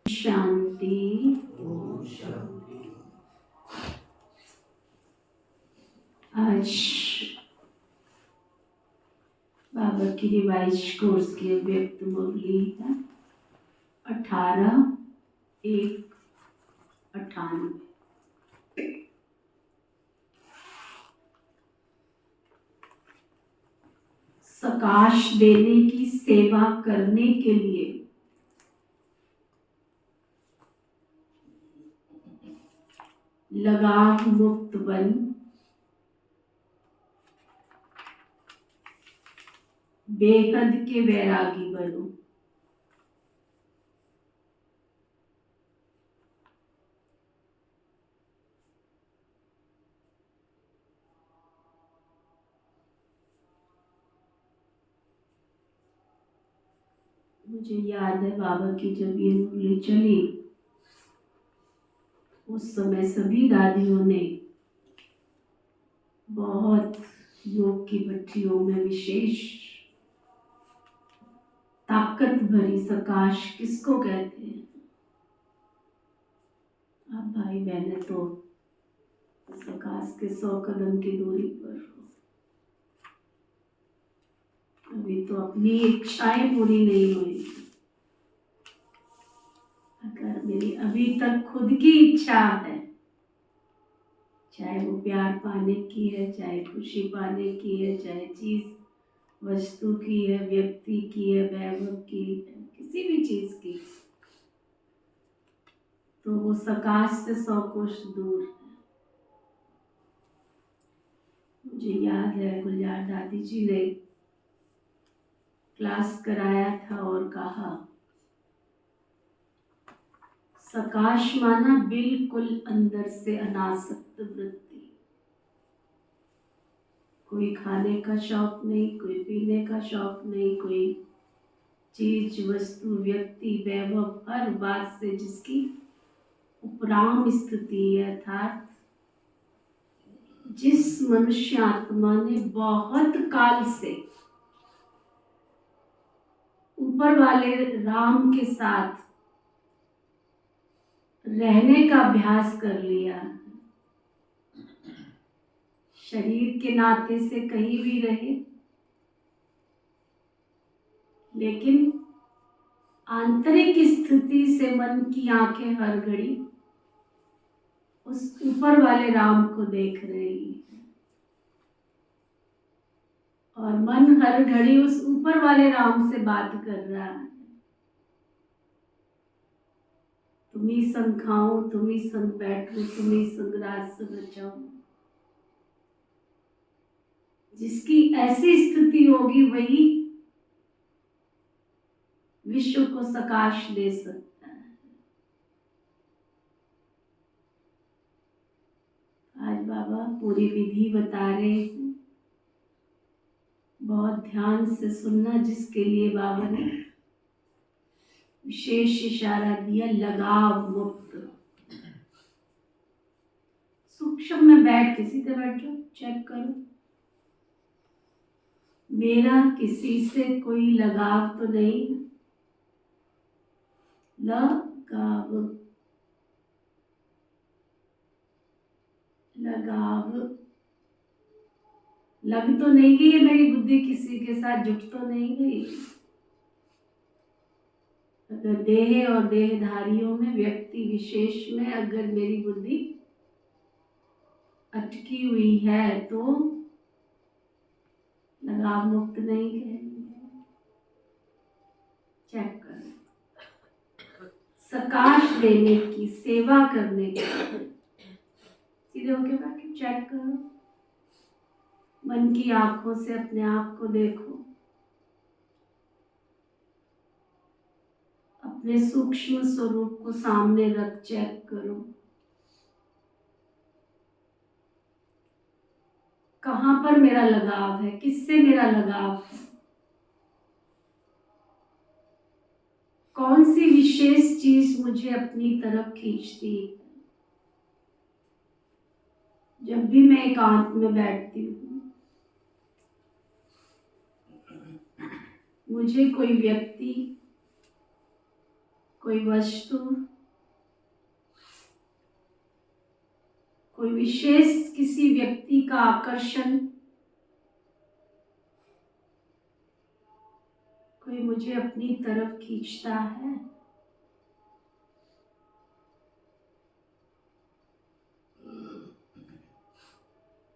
शांति। आज बाबा की revise course की व्यक्त मुरली है 18/1/98। सकाश देने की सेवा करने के लिए लगाव मुक्त बन बेहद के वैरागी बनो। मुझे याद है बाबा की जब ये मुरली चली उस समय सभी दादियों ने बहुत योग की भट्टियों में विशेष ताकत भरी सकाश किसको कहते हैं। आप भाई बहने तो सकाश के 100 कदम की दूरी पर हो। अभी तो अपनी इच्छाएं पूरी नहीं हुई। अगर मेरी अभी तक खुद की इच्छा है, चाहे वो प्यार पाने की है, चाहे खुशी पाने की है, चाहे चीज वस्तु की है, व्यक्ति की है, वैभव की है, किसी भी चीज की, तो वो सकाश से 100 कोस दूर है। मुझे याद है गुलजार दादी जी ने क्लास कराया था और कहा सकाश माना बिल्कुल अंदर से अनासक्त वृत्ति। कोई खाने का शौक नहीं, कोई पीने का शौक नहीं, कोई चीज वस्तु व्यक्ति वैभव हर बात से जिसकी उपराम स्थिति है। अर्थात जिस मनुष्य आत्मा ने बहुत काल से ऊपर वाले राम के साथ रहने का अभ्यास कर लिया, शरीर के नाते से कहीं भी रहे, लेकिन आंतरिक स्थिति से मन की आंखें हर घड़ी उस ऊपर वाले राम को देख रही है और मन हर घड़ी उस ऊपर वाले राम से बात कर रहा है। तुम्ही संग खाऊं, तुम्ही संग बैठूं, तुम्ही संग रात बचाऊं। जिसकी ऐसी स्थिति होगी वही विश्व को सकाश दे सकता है। आज बाबा पूरी विधि बता रहे हैं, बहुत ध्यान से सुनना, जिसके लिए बाबा ने विशेष इशारा दिया लगाव मुक्त। सूक्ष्म में बैठ के सीधे बैठो, चेक करो मेरा किसी से कोई लगाव तो नहीं। लगाव लगाव लग तो नहीं गई है मेरी बुद्धि, किसी के साथ जुट तो नहीं गई। अगर देह और देहधारियों में, व्यक्ति विशेष में अगर मेरी बुद्धि अटकी हुई है तो लगाव मुक्त नहीं कहेंगे। चेक करो, सकाश देने की सेवा करने की, सीधे होके बैठो, चेक करो, मन की आंखों से अपने आप को देखो, अपने सूक्ष्म स्वरूप को सामने रख चेक करो, कहां पर मेरा लगाव है, किससे मेरा लगाव है, कौन सी विशेष चीज मुझे अपनी तरफ खींचती है। जब भी मैं एकांत में बैठती हूँ, मुझे कोई व्यक्ति, कोई वस्तु, कोई विशेष किसी व्यक्ति का आकर्षण, कोई मुझे अपनी तरफ खींचता है।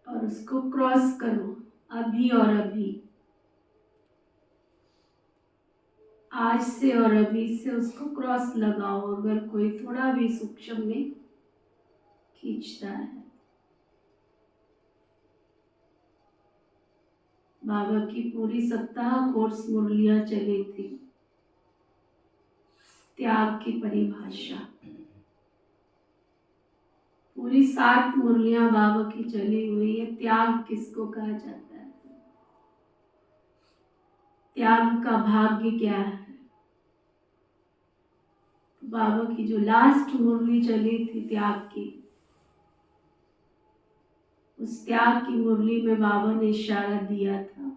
और उसको क्रॉस करो अभी और अभी। आज से और अभी से उसको क्रॉस लगाओ अगर कोई थोड़ा भी सूक्ष्म में खींचता है। बाबा की पूरी सप्ताह कोर्स मुरलियां चली थी, त्याग की परिभाषा। पूरी 7 मुरलियां बाबा की चली हुई है। त्याग किसको कहा जाता है? त्याग का भाग्य क्या है? बाबा की जो लास्ट मुरली चली थी त्याग की, उस त्याग की मुरली में बाबा ने इशारा दिया था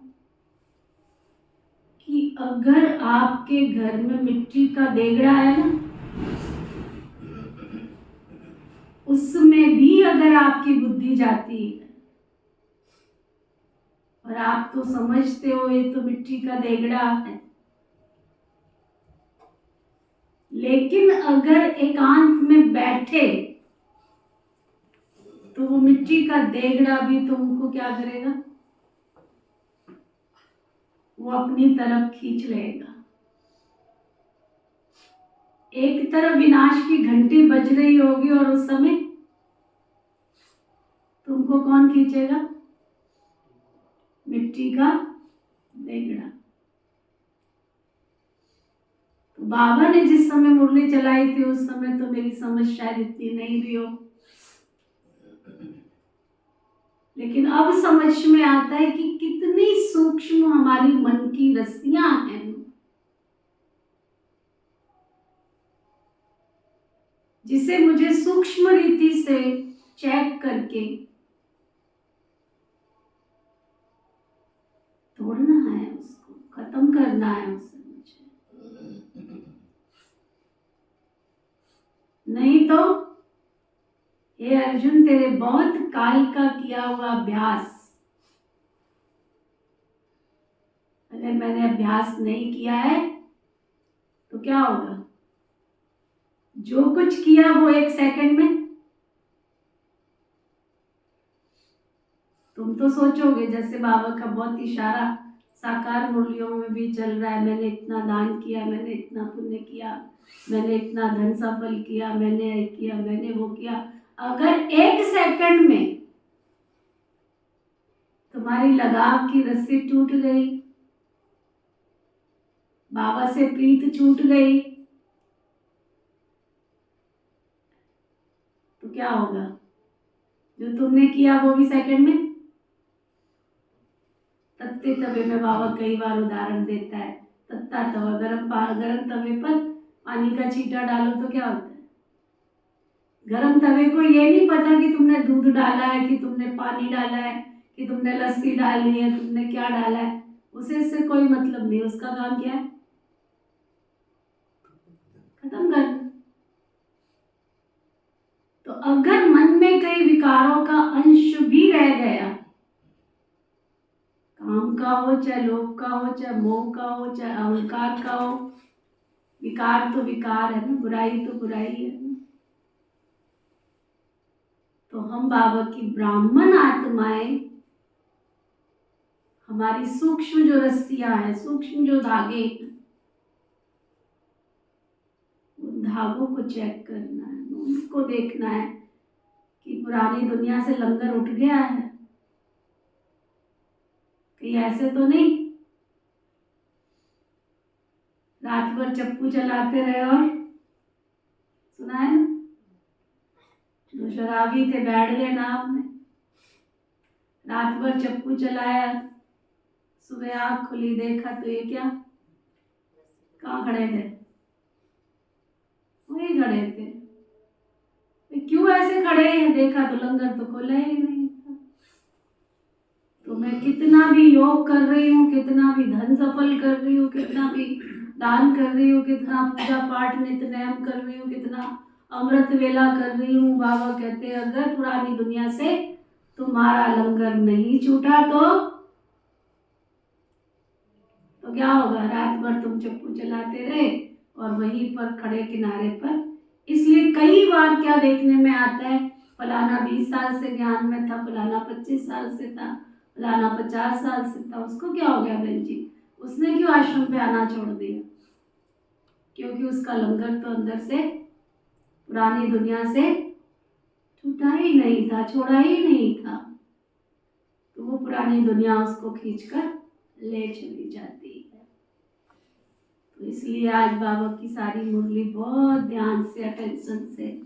कि अगर आपके घर में मिट्टी का देगड़ा है ना, उसमें भी अगर आपकी बुद्धि जाती है और आप तो समझते हो ये तो मिट्टी का देगड़ा है, लेकिन अगर एकांत में बैठे तो वो मिट्टी का देगड़ा भी तुमको क्या करेगा? वो अपनी तरफ खींच लेगा। एक तरफ विनाश की घंटी बज रही होगी और उस समय तुमको कौन खींचेगा? मिट्टी का देगड़ा। तो बाबा ने जिस समय मुरली चलाई थी उस समय तो मेरी समझ शायद इतनी नहीं भी हो, लेकिन अब समझ में आता है कि कितनी सूक्ष्म हमारी मन की रस्सियां हैं, जिसे मुझे सूक्ष्म रीति से चेक करके तोड़ना है, उसको खत्म करना है उसे मुझे। नहीं तो हे अर्जुन, तेरे बहुत काल का किया हुआ अभ्यास, अगर मैंने अभ्यास नहीं किया है तो क्या होगा? जो कुछ किया वो 1 सेकंड में तुम तो सोचोगे जैसे बाबा का बहुत इशारा साकार मुरलियों में भी चल रहा है, मैंने इतना दान किया, मैंने इतना पुण्य किया, मैंने इतना धन सफल किया, मैंने ये किया, मैंने वो किया। अगर 1 सेकंड में तुम्हारी लगाव की रस्सी टूट गई, बाबा से प्रीत छूट गई, तो क्या होगा? जो तुमने किया वो भी सेकंड में तत्ते तवे में बाबा कई बार उदाहरण देता है। तत्ता तवा, गरम तवे पर पानी का छींटा डालो तो क्या होता है? गरम तवे को ये नहीं पता कि तुमने दूध डाला है, कि तुमने पानी डाला है, कि तुमने लस्सी डाली है, तुमने क्या डाला है, उसे इससे कोई मतलब नहीं। उसका काम क्या है? खत्म कर। तो अगर मन में कई विकारों का अंश भी रह गया, काम का हो, चाहे लोभ का हो, चाहे मोह का हो, चाहे अहंकार का हो, विकार तो विकार है ना, बुराई तो बुराई है ना। तो हम बाबा की ब्राह्मण आत्माएं, हमारी सूक्ष्म जो रस्सियां हैं, सूक्ष्म जो धागे, उन धागों को चेक करना है, उनको देखना है कि पुरानी दुनिया से लंगर उठ गया है, कहीं ऐसे तो नहीं रात भर चप्पू चलाते रहे। और सुना है ना, जो शराबी थे बैठ गए नाव में, रात भर चप्पू चलाया, सुबह आंख खुली देखा तो ये क्या, कहाँ खड़े थे? वही खड़े थे। क्यों ऐसे खड़े हैं? देखा तो लंगर तो खोला ही नहीं था। तो मैं कितना भी योग कर रही हूँ, कितना भी धन सफल कर रही हूँ, कितना भी दान कर रही हूँ, कितना पूजा पाठ नित्य कर रही हूँ, कितना अमृत वेला कर रही हूँ, बाबा कहते हैं अगर पुरानी दुनिया से तुम्हारा लंगर नहीं छूटा तो क्या होगा? रात भर तुम चप्पू चलाते रहे और वहीं पर खड़े किनारे पर। इसलिए कई बार क्या देखने में आता है, फलाना 20 साल से ज्ञान में था, फलाना 25 साल से था, फलाना 50 साल से था, उसको क्या हो गया बहन जी? उसने क्यों आश्रम पे आना छोड़ दिया? क्योंकि उसका लंगर तो अंदर से पुरानी दुनिया से छूटा ही नहीं था, छोड़ा ही नहीं था। तो वो पुरानी दुनिया उसको खींचकर ले चली जाती है। तो इसलिए आज बाबा की सारी मुरली बहुत ध्यान से, अटेंशन से,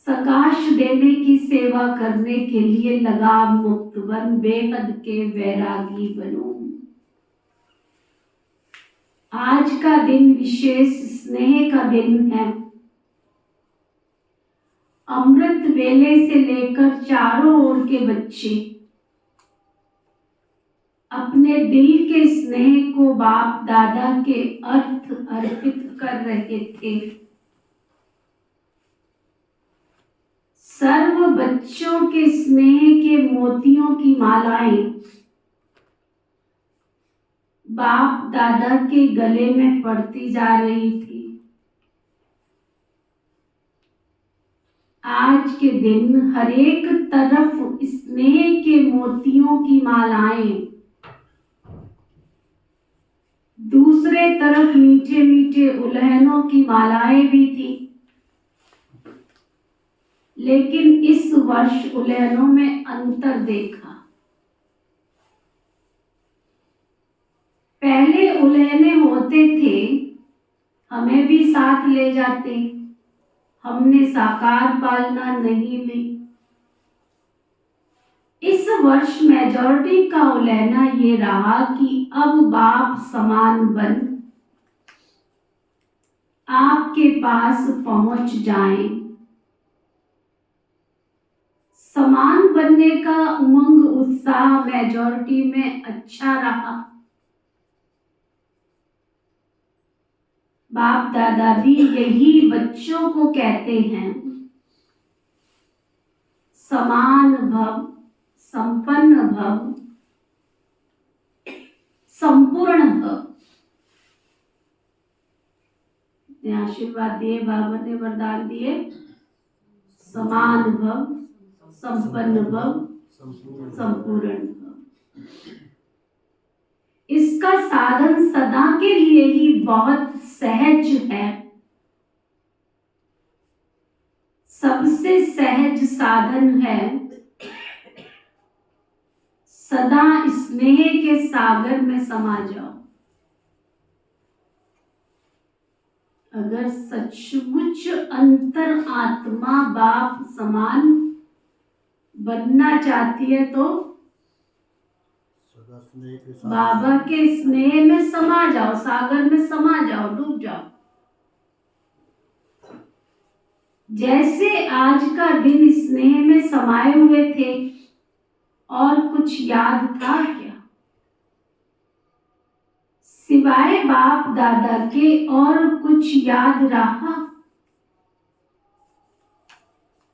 सकाश देने की सेवा करने के लिए लगाव मुक्त बन, बेहद के वैरागी बनो। आज का दिन विशेष स्नेह का दिन है। अमृत वेले से लेकर चारों ओर के बच्चे अपने दिल के स्नेह को बाप दादा के अर्थ अर्पित कर रहे थे। सर्व बच्चों के स्नेह के मोतियों की मालाएं बाप दादा के गले में पड़ती जा रही थी। आज के दिन हर एक तरफ स्नेह के मोतियों की मालाएं, दूसरे तरफ मीठे मीठे उल्हनों की मालाएं भी थी। लेकिन इस वर्ष उल्हनों में अंतर देखा। पहले उल्हने होते थे, हमें भी साथ ले जाते, हमने साकार पालना नहीं ली। इस वर्ष मेजॉरिटी का उलहना ये रहा कि अब बाप समान बन आपके पास पहुंच जाएं। समान बनने का उमंग उत्साह मेजॉरिटी में अच्छा रहा। बाप दादा भी यही बच्चों को कहते हैं, समान भव, संपन्न भव, संपूर्ण भव। आशीर्वाद दिए बाबा ने, वरदान दिए, समान भव, संपन्न भव, संपूर्ण भव। इसका साधन सदा के लिए ही बहुत सहज है। सबसे सहज साधन है सदा स्नेह के सागर में समा जाओ। अगर सचमुच अंतर आत्मा बाप समान बनना चाहती है तो बाबा के स्नेह में समा जाओ, सागर में समा जाओ, डूब जाओ। जैसे आज का दिन स्नेह में समाये हुए थे, और कुछ याद था क्या? सिवाय बाप दादा के और कुछ याद रहा?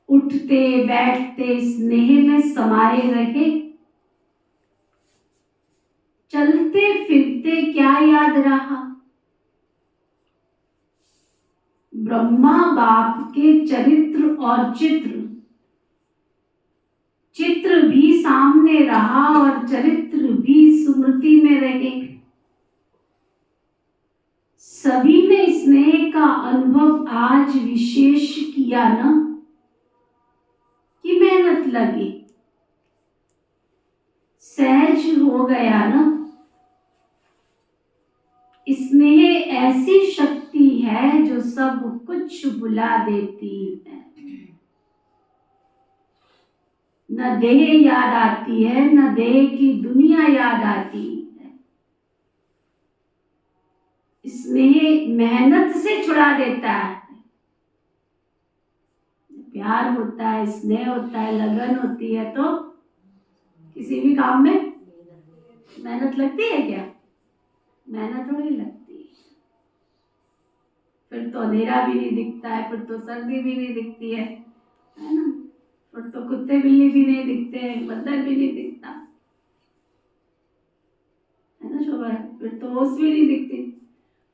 उठते बैठते स्नेह में समाये रहे, चलते फिरते क्या याद रहा? ब्रह्मा बाप के चरित्र और चित्र भी सामने रहा और चरित्र भी स्मृति में रहे। सभी ने स्नेह का अनुभव आज विशेष किया ना, कि मेहनत लगी, सहज हो गया ना। स्नेह ऐसी शक्ति है जो सब कुछ भुला देती है। न देह याद आती है, न देह की दुनिया याद आती है। स्नेह मेहनत से छुड़ा देता है। प्यार होता है, स्नेह होता है, लगन होती है, तो किसी भी काम में मेहनत लगती है क्या? मेहनत थोड़ी लगती है। फिर तो अंधेरा भी नहीं दिखता है, फिर तो सर्दी भी नहीं दिखती है ना? फिर तो कुत्ते बिल्ली भी नहीं दिखते हैं, बंदर भी नहीं दिखता है ना शोभा? फिर तो ओस भी नहीं दिखती,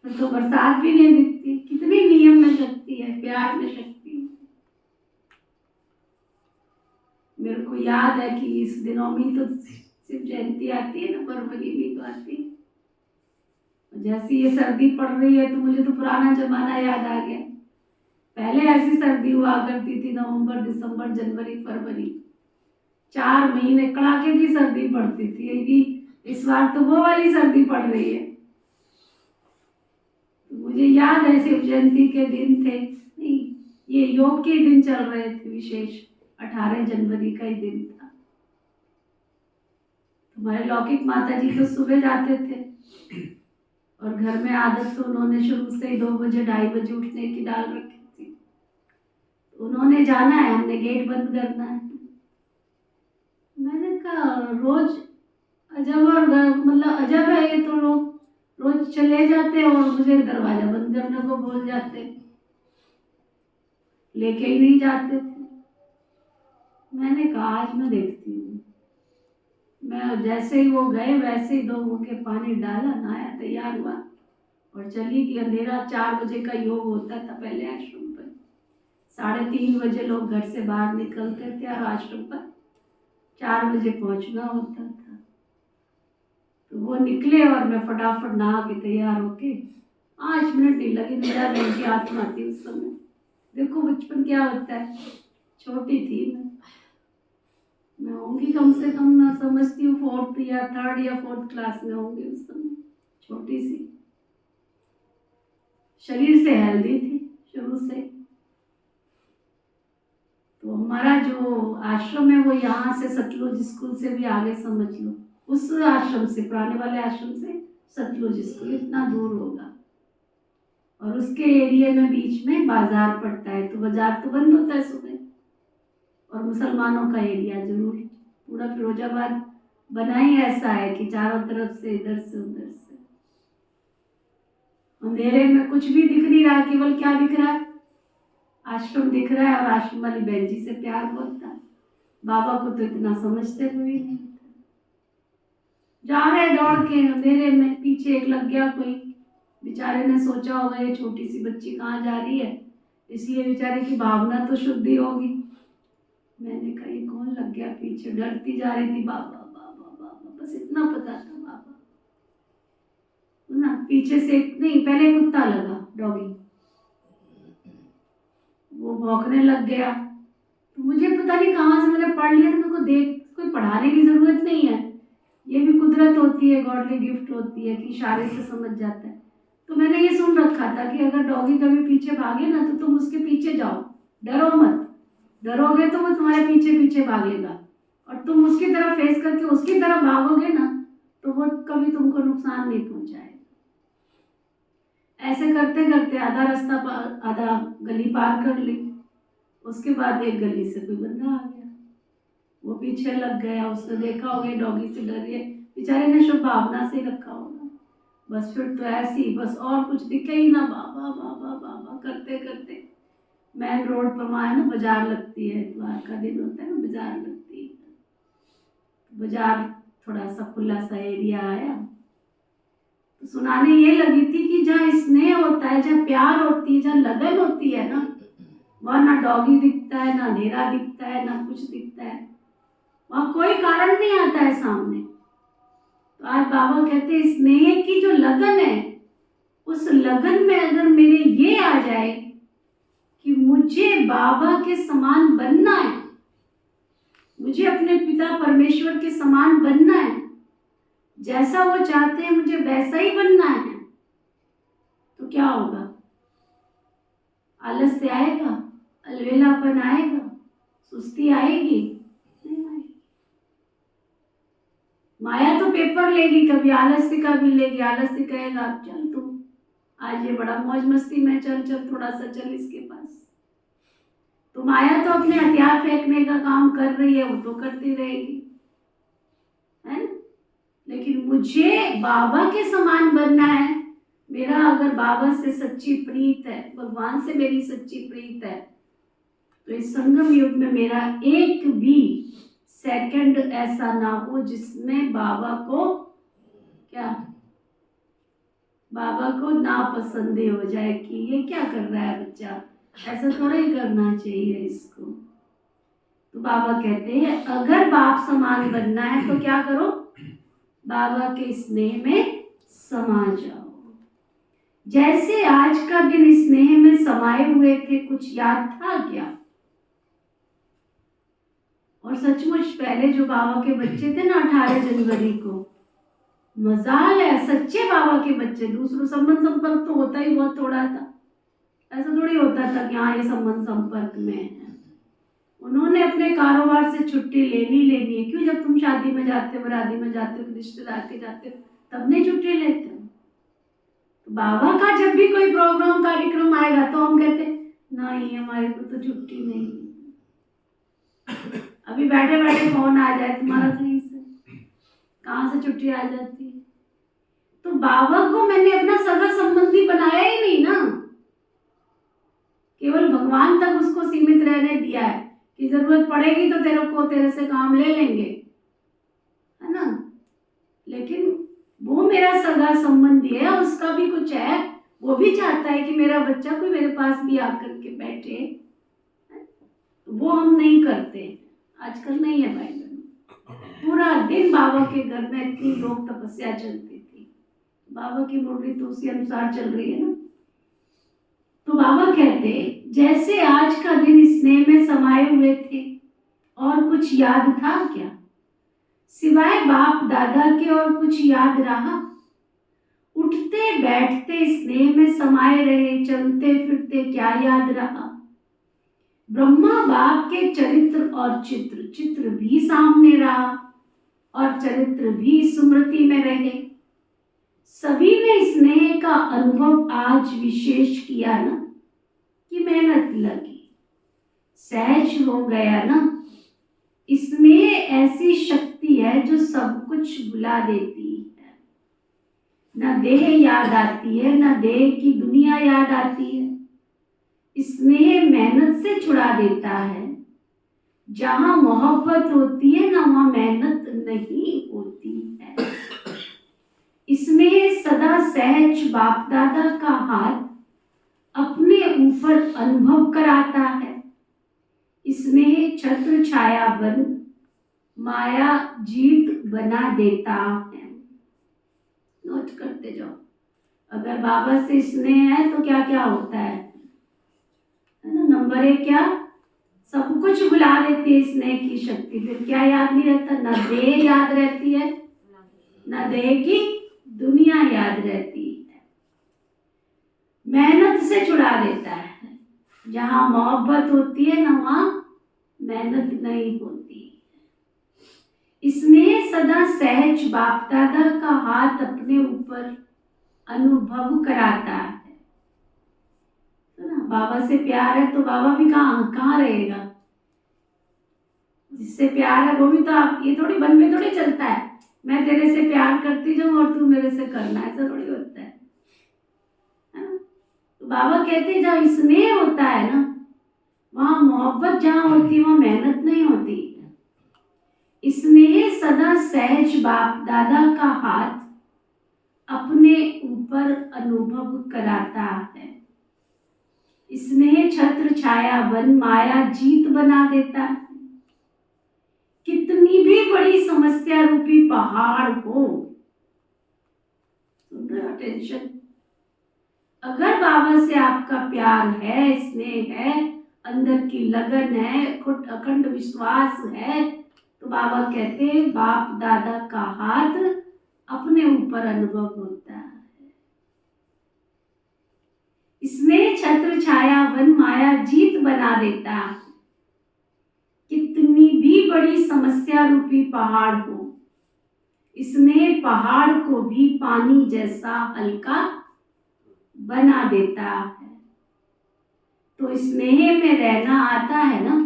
फिर तो बरसात भी नहीं दिखती। कितनी नियम में शक्ति है, प्यार में शक्ति है। मेरे को याद है कि इस दिनों में तो शिव जयंती आती है ना, फरवरी में तो आती है। जैसी ये सर्दी पड़ रही है तो मुझे तो पुराना जमाना याद आ गया। पहले ऐसी सर्दी हुआ करती थी, नवंबर, दिसंबर, जनवरी, फरवरी, 4 महीने कड़ाके की सर्दी पड़ती थी। यदि इस बार तो वो वाली सर्दी पड़ रही है। तो मुझे याद है शिव जयंती के दिन थे, नहीं ये योग के दिन चल रहे थे, विशेष 18 जनवरी का ही दिन था। हमारे लौकिक माता जी तो सुबह जाते थे और घर में आदत तो उन्होंने शुरू से ही 2 बजे 2:30 बजे उठने की डाल रखी थी। उन्होंने जाना है, हमने गेट बंद करना है। मैंने कहा रोज अजब, और मतलब अजब है ये, तो लोग रोज चले जाते और मुझे दरवाजा बंद करने को बोल जाते, लेके ही नहीं जाते थे। मैंने कहा आज मैं देखती हूँ। मैं जैसे ही वो गए वैसे ही 2 मुक्के पानी डाला, नहाया, तैयार हुआ और चली कि अंधेरा 4 बजे का योग होता था पहले आश्रम पर। 3:30 बजे लोग घर से बाहर निकलते थे और आश्रम पर 4 बजे पहुंचना होता था। तो वो निकले और मैं फटाफट नहा के तैयार होके 5 मिनट नहीं लगे, मेरा बहन की आत्मा थी उस समय। देखो बचपन क्या होता है, छोटी थी मैं होंगी कम से कम, मैं समझती हूँ 4th या 3rd या 4th क्लास में होंगी उस समय, छोटी सी। शरीर से हेल्दी थी शुरू से। तो हमारा जो आश्रम है वो यहाँ से सतलुज स्कूल से भी आगे, समझ लो उस आश्रम से, पुराने वाले आश्रम से सतलुज स्कूल इतना दूर होगा। और उसके एरिया में बीच में बाजार पड़ता है, तो बाजार तो बंद होता है सुबह। और मुसलमानों का एरिया जरूर, पूरा फिरोजाबाद बना ही ऐसा है कि चारों तरफ से, इधर से उधर से। अंधेरे में कुछ भी दिख नहीं रहा, केवल क्या दिख रहा है, आश्रम दिख रहा है। और आश्रम वाली बहन जी से प्यार बहुत था, बाबा को तो इतना समझते हुए नहीं। जा रहे दौड़ के अंधेरे में, पीछे एक लग गया कोई, बेचारे ने सोचा होगा ये छोटी सी बच्ची कहाँ जा रही है, इसलिए बेचारे की भावना तो शुद्धि होगी। मैंने कहा ये कौन लग गया पीछे, डरती जा रही थी, बाबा बाबा बाबा, बस इतना पता था बाबा ना। पीछे से नहीं, पहले कुत्ता लगा, डॉगी, वो भौंकने लग गया। तो मुझे पता नहीं कहाँ से मैंने पढ़ लिया, तो मेरे को देख, कोई पढ़ाने की जरूरत नहीं है, ये भी कुदरत होती है, गॉडली गिफ्ट होती है कि इशारे से समझ जाता है। तो मैंने ये सुन रखा था कि अगर डॉगी कभी पीछे भागे ना तो तुम उसके पीछे जाओ, डरो मत। डरोगे तो वो तुम्हारे पीछे पीछे भागेगा, और तुम उसकी तरफ फेस करके उसकी तरफ भागोगे ना तो वो कभी तुमको नुकसान नहीं पहुंचाएगा। ऐसे करते करते आधा रास्ता आधा गली पार कर ली। उसके बाद एक गली से कोई बंदा आ गया, वो पीछे लग गया। उसने देखा होगा डॉगी से डर रही है, बेचारे ने शुभ भावना से रखा होगा। बस फिर तो ऐसी, बस और कुछ दिखे ही ना, बाबा बाबा बाबा करते करते मेन रोड पर, वहाँ है ना बाजार लगती है, इतवार का दिन होता है ना, बाजार लगती है। बाजार थोड़ा सा खुला सा एरिया आया, तो सुनाने ये लगी थी कि जहाँ स्नेह होता है, जहाँ प्यार होती है, जहाँ लगन होती है ना, वहाँ ना डॉगी दिखता है, ना अंधेरा दिखता है, ना कुछ दिखता है, वहाँ कोई कारण नहीं आता है सामने। तो आज बाबा कहते हैं स्नेह की जो लगन है, उस लगन में अगर मेरे ये आ जाए कि मुझे बाबा के समान बनना है, मुझे अपने पिता परमेश्वर के समान बनना है, जैसा वो चाहते हैं मुझे वैसा ही बनना है, तो क्या होगा? आलस्य आएगा, अलवेलापन आएगा, सुस्ती आएगी? नहीं आएगी। माया तो पेपर लेगी, कभी आलस्य का भी लेगी। आलस्य कहेगा चल तू आज ये बड़ा मौज मस्ती में, चल चल थोड़ा सा चल इसके पास। तो माया तो अपने हथियार फेंकने का काम कर रही है, वो तो करती रहेगी, है ना। लेकिन मुझे बाबा के समान बनना है। मेरा अगर बाबा से सच्ची प्रीत है, भगवान से मेरी सच्ची प्रीत है, तो इस संगम युग में मेरा एक भी सेकंड ऐसा ना हो जिसमें बाबा को क्या, बाबा को नापसंदी हो जाए कि ये क्या कर रहा है बच्चा, ऐसा थोड़ा ही करना चाहिए इसको। तो बाबा कहते हैं अगर बाप समान बनना है तो क्या करो, बाबा के स्नेह में समा जाओ। जैसे आज का दिन स्नेह में समाये हुए थे, कुछ याद था क्या? और सचमुच पहले जो बाबा के बच्चे थे ना 18 जनवरी को, मजाल है, सच्चे बाबा के बच्चे। दूसरों संबंध संपर्क तो होता ही बहुत थोड़ा था, ऐसा थोड़ी होता था कि हाँ ये संबंध संपर्क में है। उन्होंने अपने कारोबार से छुट्टी लेनी है। क्यों? जब तुम शादी में जाते हो, बराती में जाते हो, रिश्तेदार के जाते हो, तब नहीं छुट्टी लेते हो। तो बाबा का जब भी कोई प्रोग्राम कार्यक्रम आएगा तो हम कहते नहीं हमारे को तो छुट्टी नहीं। अभी बैठे बैठे फोन आ जाए तुम्हारा कहीं से, कहाँ से छुट्टी आ जाती है? तो बाबा को मैंने अपना सगा संबंधी बनाया ही नहीं ना, केवल भगवान तक उसको सीमित रहने दिया है कि जरूरत पड़ेगी तो तेरे से काम ले लेंगे, है ना। लेकिन वो मेरा सगा संबंधी है, उसका भी कुछ है, वो भी चाहता है कि मेरा बच्चा कोई मेरे पास भी आकर के बैठे। वो हम नहीं करते, आजकल नहीं है भाई बहन। पूरा दिन बाबा के घर में इतनी लोग तपस्या चलती थी, बाबा की मुरली तो उसी अनुसार चल रही है ना। तो बाबा कहते जैसे आज का दिन स्नेह में समाये हुए थे और कुछ याद था क्या? सिवाय बाप दादा के और कुछ याद रहा? उठते बैठते स्नेह में समाये रहे, चलते फिरते क्या याद रहा? ब्रह्मा बाप के चरित्र और चित्र भी सामने रहा और चरित्र भी स्मृति में रहे। सभी ने स्नेह का अनुभव आज विशेष किया ना, कि मेहनत लगी, सहज हो गया ना। स्नेह ऐसी शक्ति है जो सब कुछ भुला देती है। न देह याद आती है, न देह की दुनिया याद आती है। स्नेह मेहनत से छुड़ा देता है। जहां मोहब्बत होती है ना, वहां मेहनत नहीं होती है। स्नेह सदा सहज बाप दादा का हाथ अपने ऊपर अनुभव कराता है। स्नेह छत्र छाया बन माया जीत बना देता है। नोट करते जाओ, अगर बाबा से स्नेह है तो क्या क्या होता है ना। नंबर 1 क्या? सब कुछ भुला देती है स्नेह की शक्ति। फिर क्या याद नहीं रहता? ना देह याद रहती है, ना देह की दुनिया याद रहती है। मेहनत से छुड़ा देता है। जहां मोहब्बत होती है ना, वहां मेहनत नहीं होती। स्नेह सदा सहज बाप दादा का हाथ अपने ऊपर अनुभव कराता है ना। बाबा से प्यार है तो बाबा भी कहाँ रहेगा? जिससे प्यार है वो भी तो आप, ये थोड़ी मन में थोड़ी चलता है मैं तेरे से प्यार करती जाऊं और तू मेरे से करना, ऐसा थोड़ी होता है ना। तो बाबा कहते हैं जहाँ स्नेह होता है ना, वहां मोहब्बत जहां होती है वहां मेहनत नहीं होती। स्नेह सदा सहज बाप दादा का हाथ अपने ऊपर अनुभव कराता है। स्नेह छत्र छाया बन माया जीत बना देता है। कितनी भी बड़ी समस्या रूपी पहाड़ हो, टेंशन, अगर बाबा से आपका प्यार है, स्नेह है, अंदर की लगन है, अखंड विश्वास है, तो बाबा कहते हैं बाप दादा का हाथ अपने ऊपर अनुभव होता है। स्नेह छत्र छाया वन माया जीत बना देता है। कितनी भी बड़ी समस्या रूपी पहाड़ हो, स्नेह पहाड़ को भी पानी जैसा हल्का बना देता है। तो स्नेह में रहना आता है ना।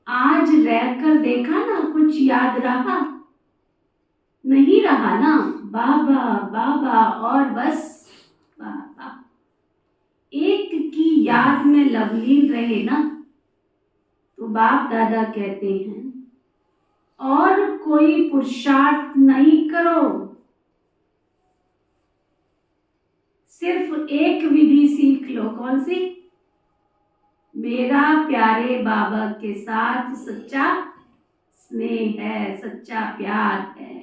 आज रहकर देखा ना, कुछ याद रहा? नहीं रहा ना। बाबा बाबा और बस बाबा। एक की याद में लवलीन रहे ना, तो बाप दादा कहते हैं और कोई पुरुषार्थ नहीं करो, सिर्फ एक विधि सीख लो। कौन सी? मेरा प्यारे बाबा के साथ सच्चा स्नेह है, सच्चा प्यार है।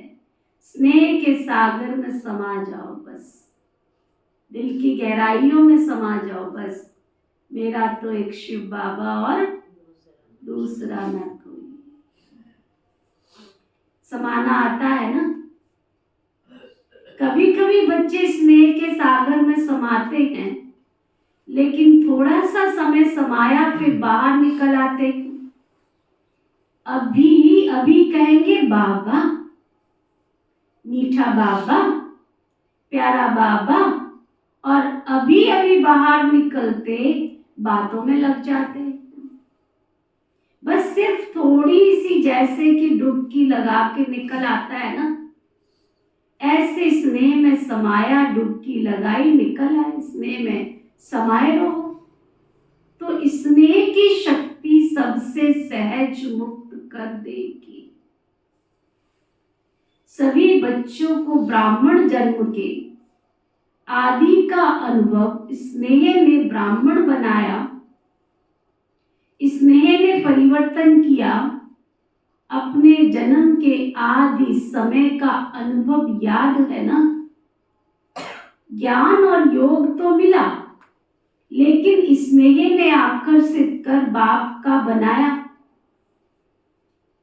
स्नेह के सागर में समा जाओ बस। दिल की गहराइयों में समा जाओ। बस मेरा तो एक शिव बाबा और दूसरा न कोई। समाना आता है ना। कभी कभी बच्चे स्नेह के सागर में समाते हैं, लेकिन थोड़ा सा समय समाया फिर बाहर निकल आते हैं। अभी कहेंगे बाबा, मीठा बाबा, प्यारा बाबा, और अभी अभी बाहर निकलते बातों में लग जाते। बस सिर्फ थोड़ी सी जैसे कि डुबकी लगा के निकल आता है ना, ऐसे स्नेह में समाया, डुबकी लगाई निकल आए। स्नेह में समाये रहो तो स्नेह की शक्ति सबसे सहज मुक्त कर देगी। सभी बच्चों को ब्राह्मण जन्म के आदि का अनुभव स्नेह ने ब्राह्मण बनाया, स्नेह ने परिवर्तन किया। अपने जन्म के आदि समय का अनुभव याद है ना। ज्ञान और योग तो मिला, लेकिन स्नेह ने आकर्षित कर बाप का बनाया।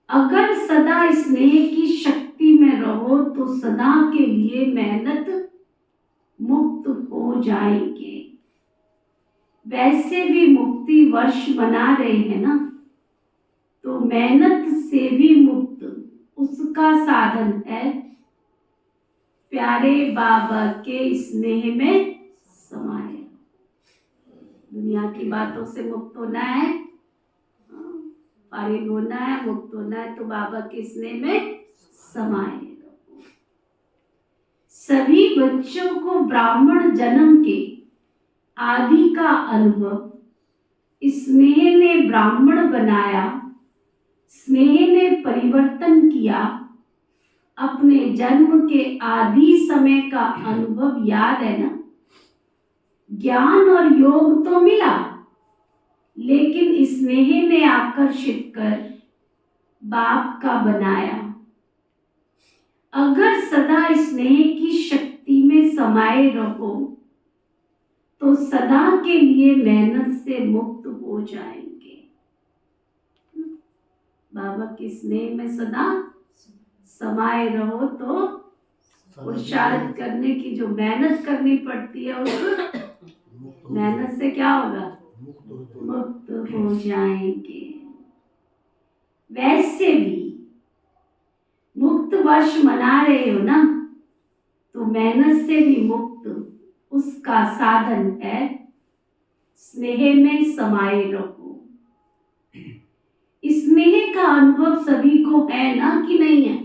अगर सदा स्नेह की शक्ति में रहो तो सदा के लिए मेहनत मुक्त हो जाएंगे। वैसे भी मुक्ति वर्ष मना रहे हैं ना, तो मेहनत से भी मुक्त उसका साधन है प्यारे बाबा के स्नेह में समाये। दुनिया की बातों से मुक्त होना है, फारिग होना है, मुक्त होना है, तो बाबा के स्नेह में समाये। सभी बच्चों को ब्राह्मण जन्म के आदि का अनुभव स्नेह ने ब्राह्मण बनाया, स्नेह ने परिवर्तन किया। अपने जन्म के आदि समय का अनुभव याद है ना। ज्ञान और योग तो मिला, लेकिन स्नेह ने आकर्षित कर बाप का बनाया। अगर सदा स्नेह की शक्ति में समाये रहो तो सदा के लिए मेहनत से मुक्त हो जाएंगे। बाबा के स्नेह में सदा समाये रहो तो पुरुषार्थ करने की जो मेहनत करनी पड़ती है उस मेहनत से क्या होगा, मुक्त हो जाएंगे। वैसे भी मुक्त वर्ष मना रहे हो ना, तो मेहनत से भी मुक्त उसका साधन है स्नेह में समाये रहो। स्नेह का अनुभव सभी को है ना कि नहीं है।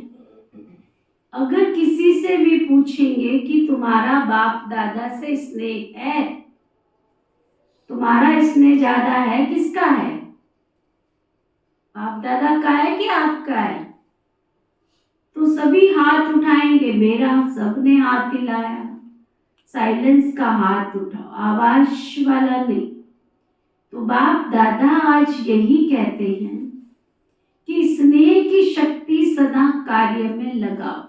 अगर किसी से भी पूछेंगे कि तुम्हारा बाप दादा से स्नेह है, तुम्हारा स्नेह ज्यादा है किसका है, बाप दादा का है कि आपका है, तो सभी हाथ उठाएंगे। मेरा सबने हाथ हिलाया, साइलेंस का हाथ उठाओ, आवाज वाला नहीं। तो बाप दादा आज यही कहते हैं कि स्नेह की शक्ति सदा कार्य में लगाओ।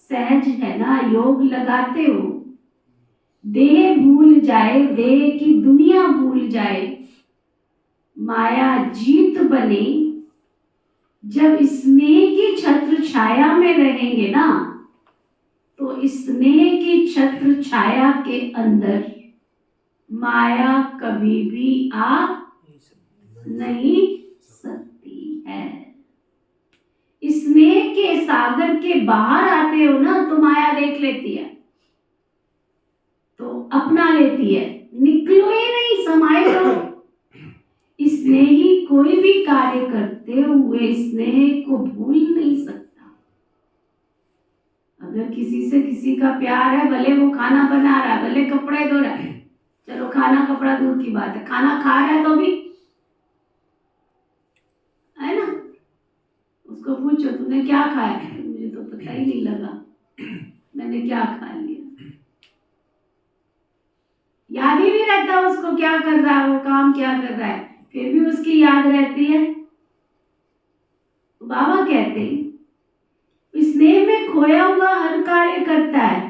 सहज है ना, योग लगाते हो, देह भूल जाए, देह की दुनिया भूल जाए, माया जीत बने। जब स्नेह की छत्र छाया में रहेंगे ना, तो स्नेह की छत्र छाया के अंदर माया कभी भी आ नहीं सकती है। स्नेह के सागर के बाहर आते हो ना, तो माया देख लेती है, तो अपना लेती है। निकलो ही नहीं, समाये रहो। स्नेही कोई भी कार्य करते हुए स्नेह को भूल नहीं सकता। अगर किसी से किसी का प्यार है, भले वो खाना बना रहा है, भले कपड़े धो रहा है, चलो खाना कपड़ा दूर की बात है, खाना खा रहा है तो भी है ना, उसको पूछो तूने क्या खाया, मुझे तो पता ही नहीं लगा मैंने क्या खा लिया। याद ही नहीं रहता उसको क्या कर रहा है, वो काम क्या कर रहा है, फिर भी उसकी याद रहती है। तो बाबा कहते हैं स्नेह में खोया हुआ हर कार्य करता है,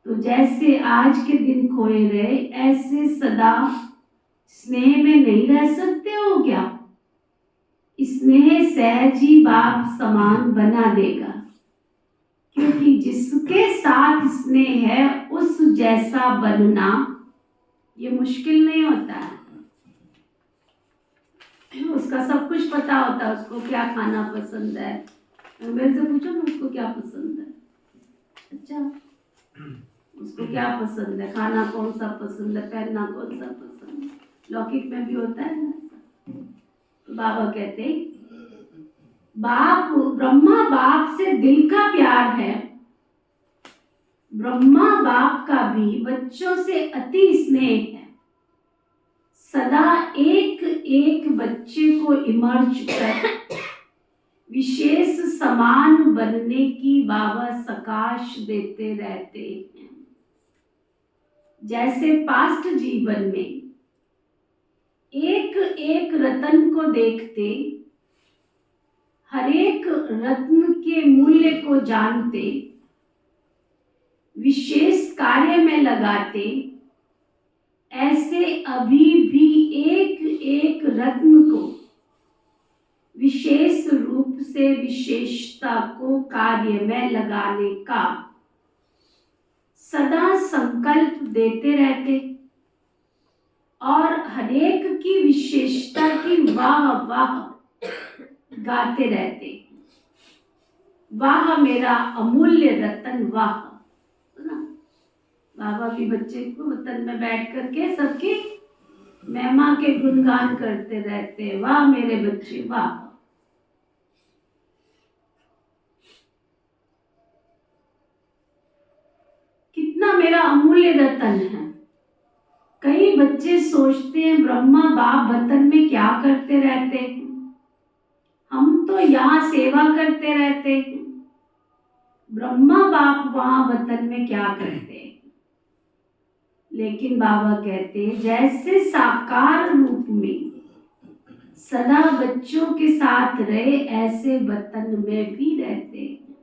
तो जैसे आज के दिन खोए रहे, ऐसे सदा स्नेह में नहीं रह सकते हो क्या? स्नेह सहज ही बाप समान बना देगा, क्योंकि जिसके साथ स्नेह है उस जैसा बनना ये मुश्किल नहीं होता है। उसका सब कुछ पता होता है, उसको क्या खाना पसंद है। मेरे से पूछो ना उसको क्या पसंद है। अच्छा, उसको क्या पसंद है, खाना कौन सा पसंद है, पहनना कौन सा पसंद है। लौकिक में भी होता है ना। तो बाबा कहते बाप, ब्रह्मा बाप से दिल का प्यार है। ब्रह्मा बाप का भी बच्चों से अति स्नेह है। सदा एक एक बच्चे को इमर्ज कर विशेष समान बनने की बाबा सकाश देते रहते हैं। जैसे पास्ट जीवन में एक एक रत्न को देखते, हर एक रत्न के मूल्य को जानते, विशेष कार्य में लगाते, ऐसे अभी भी एक एक रत्न को विशेष रूप से विशेषता को कार्य में लगाने का सदा संकल्प देते रहते और हरेक की विशेषता की वाह वाह गाते रहते। वाह मेरा अमूल्य रतन वाह। बाबा भी बच्चे को वतन में बैठ करके सबकी महिमा के गुणगान करते रहते। वाह मेरे बच्चे वाह। कितना मेरा अमूल्य रतन है। कई बच्चे सोचते हैं ब्रह्मा बाप वतन में क्या करते रहते हैं, हम तो यहाँ सेवा करते रहते हैं। ब्रह्मा बाप वहां वतन में क्या करते हैं। लेकिन बाबा कहते हैं जैसे साकार रूप में सदा बच्चों के साथ रहे, ऐसे वतन में भी रहते हैं।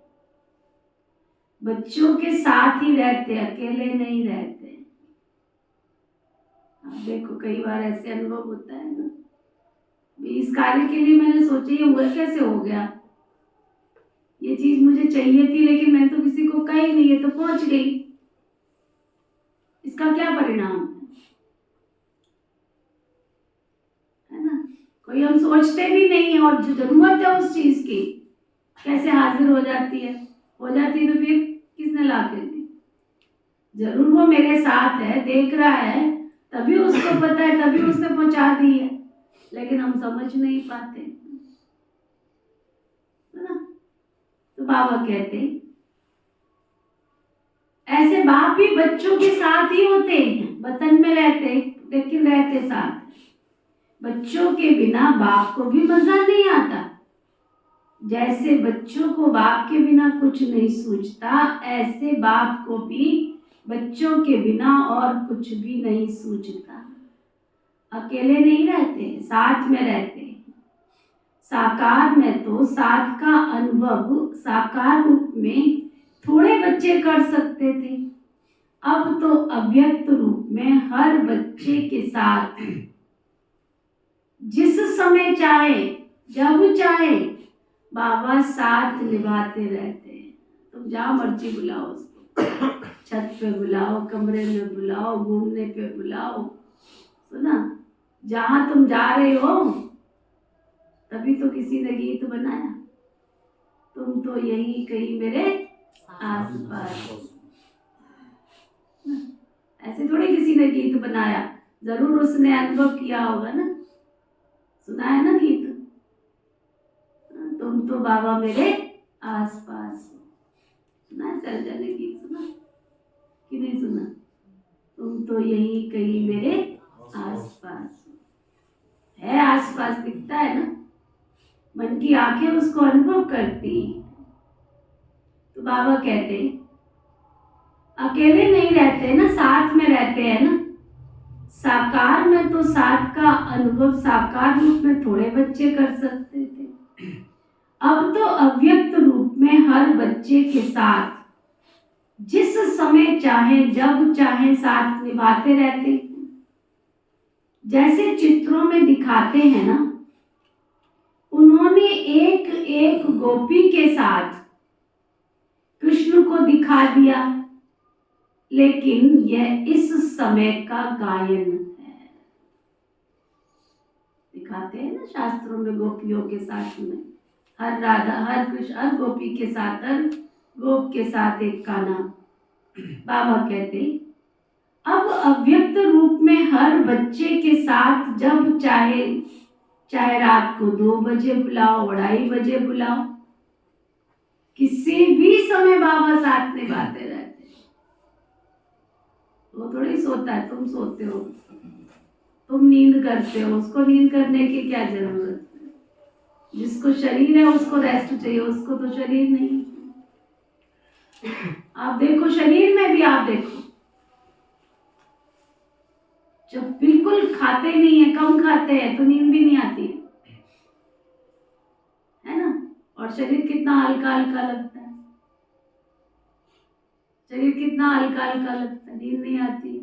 बच्चों के साथ ही रहते, अकेले नहीं रहते। देखो कई बार ऐसे अनुभव होता है ना, इस कार्य के लिए मैंने सोचा ये हुआ कैसे हो गया, ये चीज मुझे चाहिए थी लेकिन मैं तो किसी को कही नहीं, ये तो पहुंच गई, इसका क्या परिणाम है ना। कोई हम सोचते भी नहीं और जो जरूरत है उस चीज की कैसे हाजिर हो जाती है तो फिर किसने ला के दी। जरूर वो मेरे साथ है, देख रहा है, तभी उसको पता है, तभी उसने पहुंचा दी है, लेकिन हम समझ नहीं पाते है ना। तो बाबा कहते ऐसे बाप भी बच्चों के साथ ही होते हैं, वतन में रहते लेकिन रहते साथ। बच्चों के बिना बाप को भी मजा नहीं आता। जैसे बच्चों को बाप के बिना कुछ नहीं सूझता, ऐसे बाप को भी बच्चों के बिना और कुछ भी नहीं सूझता। अकेले नहीं रहते, साथ में रहते। साकार में तो साथ का अनुभव साकार रूप में थोड़े बच्चे कर सकते थे, अब तो अव्यक्त रूप में हर बच्चे के साथ जिस समय चाहे जब चाहे बाबा साथ निभाते रहते हैं। तुम जहाँ मर्जी बुलाओ उसको, छत पे बुलाओ, कमरे में बुलाओ, घूमने पे बुलाओ, सुना जहाँ तुम जा रहे हो। तभी तो किसी ने गीत बनाया, तुम तो यही कहीं मेरे आसपास। ऐसे थोड़ी किसी ने गीत बनाया, जरूर उसने अनुभव किया होगा ना, सुना है ना गीत, तुम तो बाबा मेरे आसपास। सुना है शैलजा ने गीत, सुना कि नहीं सुना। तुम तो यही कहीं मेरे आसपास है, आसपास दिखता है ना, मन की आंखें उसको अनुभव करती। तो बाबा कहते अकेले नहीं रहते ना, साथ में रहते हैं ना। साकार में तो साथ का अनुभव साकार रूप में थोड़े बच्चे कर सकते थे, अब तो अव्यक्त रूप में हर बच्चे के साथ जिस समय चाहे जब चाहे साथ निभाते रहते हैं। जैसे चित्रों में दिखाते हैं ना, उन्होंने एक एक गोपी के साथ कृष्ण को दिखा दिया, लेकिन यह इस समय का गायन है। दिखाते हैं ना शास्त्रों में गोपियों के साथ में, हर राधा, हर कृष्ण, हर गोपी के साथ, हर गोप के साथ एक गाना। बाबा कहते अब अव्यक्त रूप में हर बच्चे के साथ जब चाहे, चाहे रात को 2 बजे बुलाओ, 2:30 बजे बुलाओ, किसी भी समय बाबा साथ में बातें रहते हैं। वो थोड़ी सोता है, तुम सोते हो, तुम नींद करते हो, उसको नींद करने की क्या जरूरत है? जिसको शरीर है उसको रेस्ट चाहिए, उसको तो शरीर नहीं। आप देखो, शरीर में भी आप देखो, जब बिल्कुल खाते नहीं है, कम खाते हैं, तो नींद भी नहीं आती है ना? और शरीर कितना हल्का हल्का लगता है, शरीर कितना हल्का हल्का लगता है, नींद नहीं आती।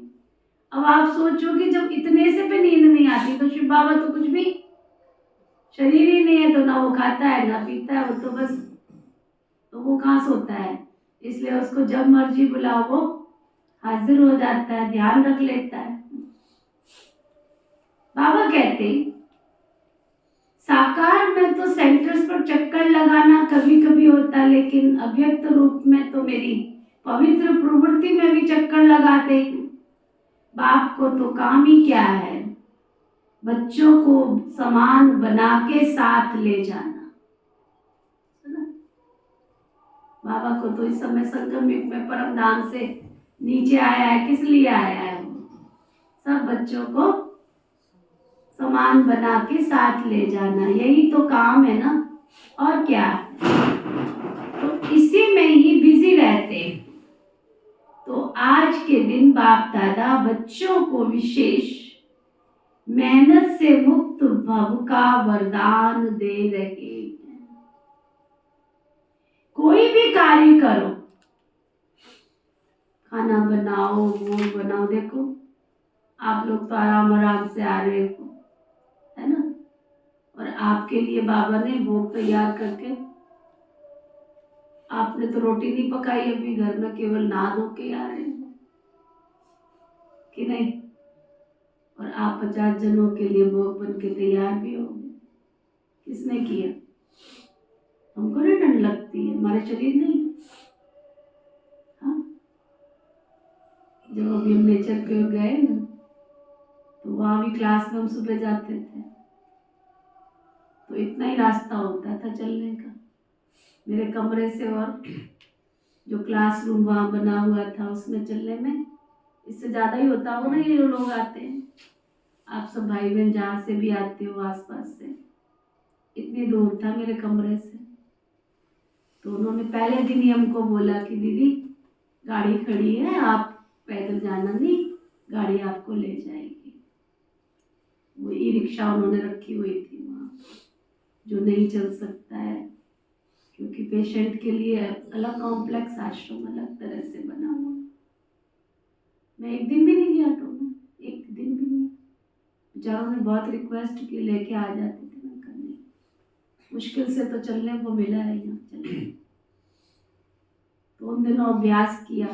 अब आप सोचो कि जब इतने से पे नींद नहीं आती, तो शिव बाबा तो कुछ भी शरीर ही नहीं है, तो ना वो खाता है ना पीता है, वो तो बस, तो वो कहाँ सोता है? इसलिए उसको जब मर्जी बुलाओ वो हाजिर हो जाता है, ध्यान रख लेता है। बाबा कहते साकार में तो सेंटर्स पर चक्कर लगाना कभी कभी होता है, लेकिन अव्यक्त रूप में तो मेरी पवित्र प्रवृत्ति में भी चक्कर लगाते। बाप को तो काम ही क्या है, बच्चों को समान बना के साथ ले जाना। बाबा को तो इस समय संगम युग में परम धाम से नीचे आया है, किस लिए आया है? सब बच्चों को समान बना के साथ ले जाना, यही तो काम है ना, और क्या? तो इसी में ही बिजी रहते। तो आज के दिन बाप दादा बच्चों को विशेष मेहनत से मुक्त भव का वरदान दे रहे हैं। कोई भी कार्य करो, खाना बनाओ, वो बनाओ, देखो आप लोग तो आराम आराम से आ रहे हो, है ना? और आपके लिए बाबा ने भोग तैयार करके, आपने तो रोटी नहीं पकाई अभी घर में, केवल नहा धो के आ रहे हो कि नहीं? और आप 50 जनों के लिए भोग बन के तैयार भी हो गए। किसने किया? हमको ना ठंड लगती है, हमारे शरीर नहीं। हाँ, जब अभी हम नेचर के गए ना, तो वहां भी क्लास में हम सुबह जाते थे, तो इतना ही रास्ता होता था चलने का मेरे कमरे से, और जो क्लासरूम वहां बना हुआ था उसमें चलने में इससे ज्यादा ही होता हो ना। ये लोग आते हैं, आप सब भाई बहन जहाँ से भी आते हो आसपास से, इतनी दूर था मेरे कमरे से। तो उन्होंने पहले दिन ही हमको बोला कि दीदी गाड़ी खड़ी है, आप पैदल जाना नहीं, गाड़ी आपको ले जाएगी। वो ई रिक्शा उन्होंने रखी हुई थी वहाँ, जो नहीं चल सकता है, क्योंकि पेशेंट के लिए अलग कॉम्प्लेक्स आश्रम अलग तरह से बना हुआ। मैं एक दिन भी नहीं गया ऑटो में, एक दिन भी नहीं। बेचारों ने बहुत रिक्वेस्ट की, लेके आ जाते थे, मैं करने मुश्किल से तो चलने को मिला है यहाँ चलने। तो उन दिनों अभ्यास किया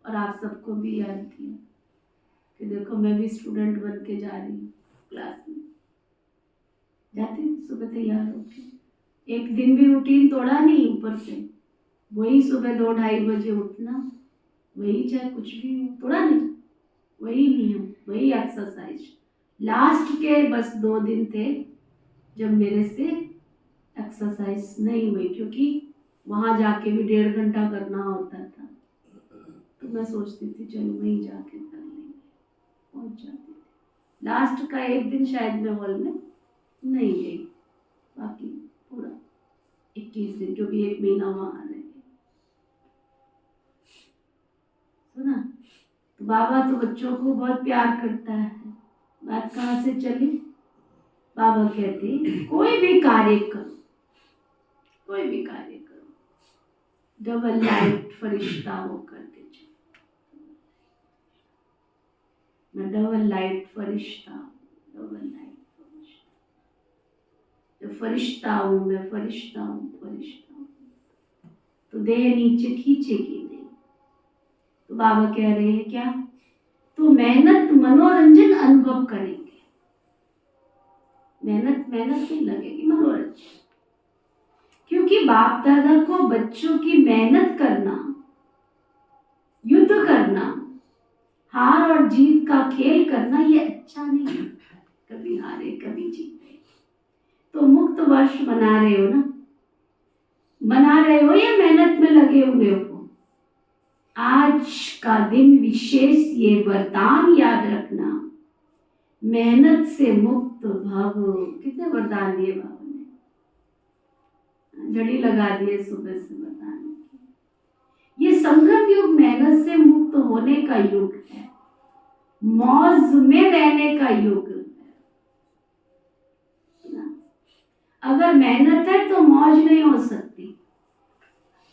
और आप सबको भी याद किया कि देखो मैं भी स्टूडेंट बन के जा रही हूँ, क्लास में जाती थी सुबह तैयार होके। एक दिन भी रूटीन तोड़ा नहीं, ऊपर से वही सुबह 2-2:30 बजे उठना, वही चाहे कुछ भी हो, तोड़ा नहीं, वही नियम, वही एक्सरसाइज। लास्ट के बस 2 दिन थे जब मेरे से एक्सरसाइज नहीं हुई, क्योंकि वहां जाके भी 1.5 घंटा करना होता था। तो मैं सोचती थी चलो वहीं जाके कर लेंगे, पहुंच जाती थी। लास्ट का एक दिन शायद मैं हॉल में नहीं गई, बाकी पूरा 21 दिन, जो भी 1 महीना वहां रहे। सुना? तो बाबा तो बच्चों को बहुत प्यार करता है। बात कहाँ से चली? बाबा कहते कोई भी कार्य करो, कोई भी कार्य करो, डबल लाइट फरिश्ता होकर के चलो। मैं डबल लाइट फरिश्ता हूँ, डबल लाइट फरिश्ता। जो फरिश्ता हूँ मैं, फरिश्ता हूँ, फरिश्ता हूँ। तो देह नीचे खींचेगी नहीं। तो बाबा कह रहे हैं क्या? तो मेहनत मनोरंजन अनुभव करेंगे। मेहनत नहीं लगेगी, मनोरंजन। क्योंकि बाप दादा को बच्चों की मेहनत करना, युद्ध करना, हार और जीत का खेल करना ये अच्छा नहीं है। कभी हारे कभी जीते। तो मुक्त वर्ष मना रहे हो ना, मना रहे हो या मेहनत में लगे हुए हो? आज का दिन विशेष ये वरदान याद रखना, मेहनत से मुक्त भव। कितने वरदान दिए बाबा ने, जड़ी लगा दिए सुबह से बताने की। ये संगम युग मेहनत से मुक्त होने का युग है, मौज में रहने का युग है। अगर मेहनत है तो मौज नहीं हो सकती।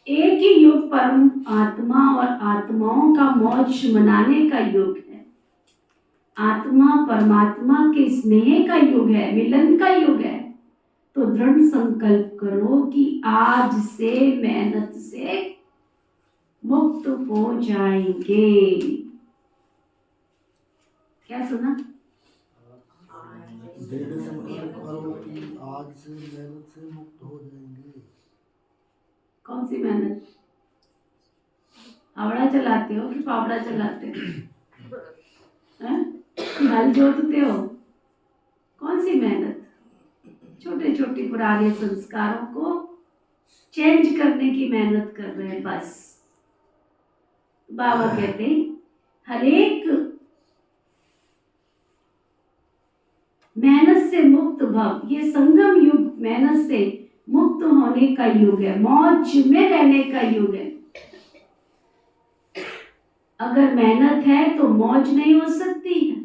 एक ही युग परम आत्मा और आत्माओं का मौज मनाने का युग है। आत्मा परमात्मा के स्नेह का युग है, मिलन का युग है। तो दृढ़ संकल्प करो कि आज से मेहनत से मुक्त हो जाएंगे। क्या सुना? दृढ़ संकल्प करो कि आज से मेहनत से मुक्त हो जाएंगे। कौन सी मेहनत? फावड़ा चलाते हो कि फावड़ा चलाते हो? हल जोतते हो? कौन सी मेहनत? छोटे छोटे पुराने संस्कारों को चेंज करने की मेहनत कर रहे हैं बस। बाबा कहते हैं हर एक मेहनत से मुक्त भव। ये संगम युग मेहनत से मुक्त होने का युग है, मौज में रहने का युग है। अगर मेहनत है तो मौज नहीं हो सकती है।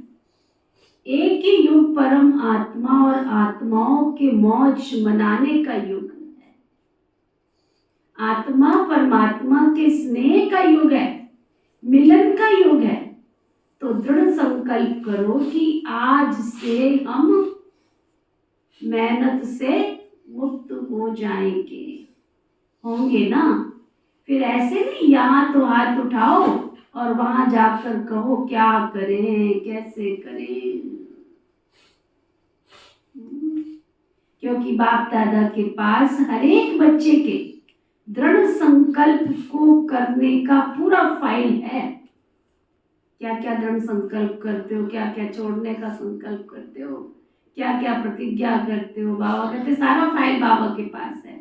एक ही युग परम आत्मा और आत्माओं के मौज मनाने का युग है। आत्मा परमात्मा के स्नेह का युग है, मिलन का युग है। तो दृढ़ संकल्प करो कि आज से हम मेहनत से मुक्त हो जाएंगे। होंगे ना? फिर ऐसे नहीं यहाँ तो हाथ उठाओ और वहां जाकर कहो क्या करें, कैसे करें। क्योंकि बाप दादा के पास हर एक बच्चे के दृढ़ संकल्प को करने का पूरा फाइल है। क्या क्या दृढ़ संकल्प करते हो, क्या क्या छोड़ने का संकल्प करते हो, क्या क्या प्रतिज्ञा करते हो। बाबा कहते सारा फाइल बाबा के पास है।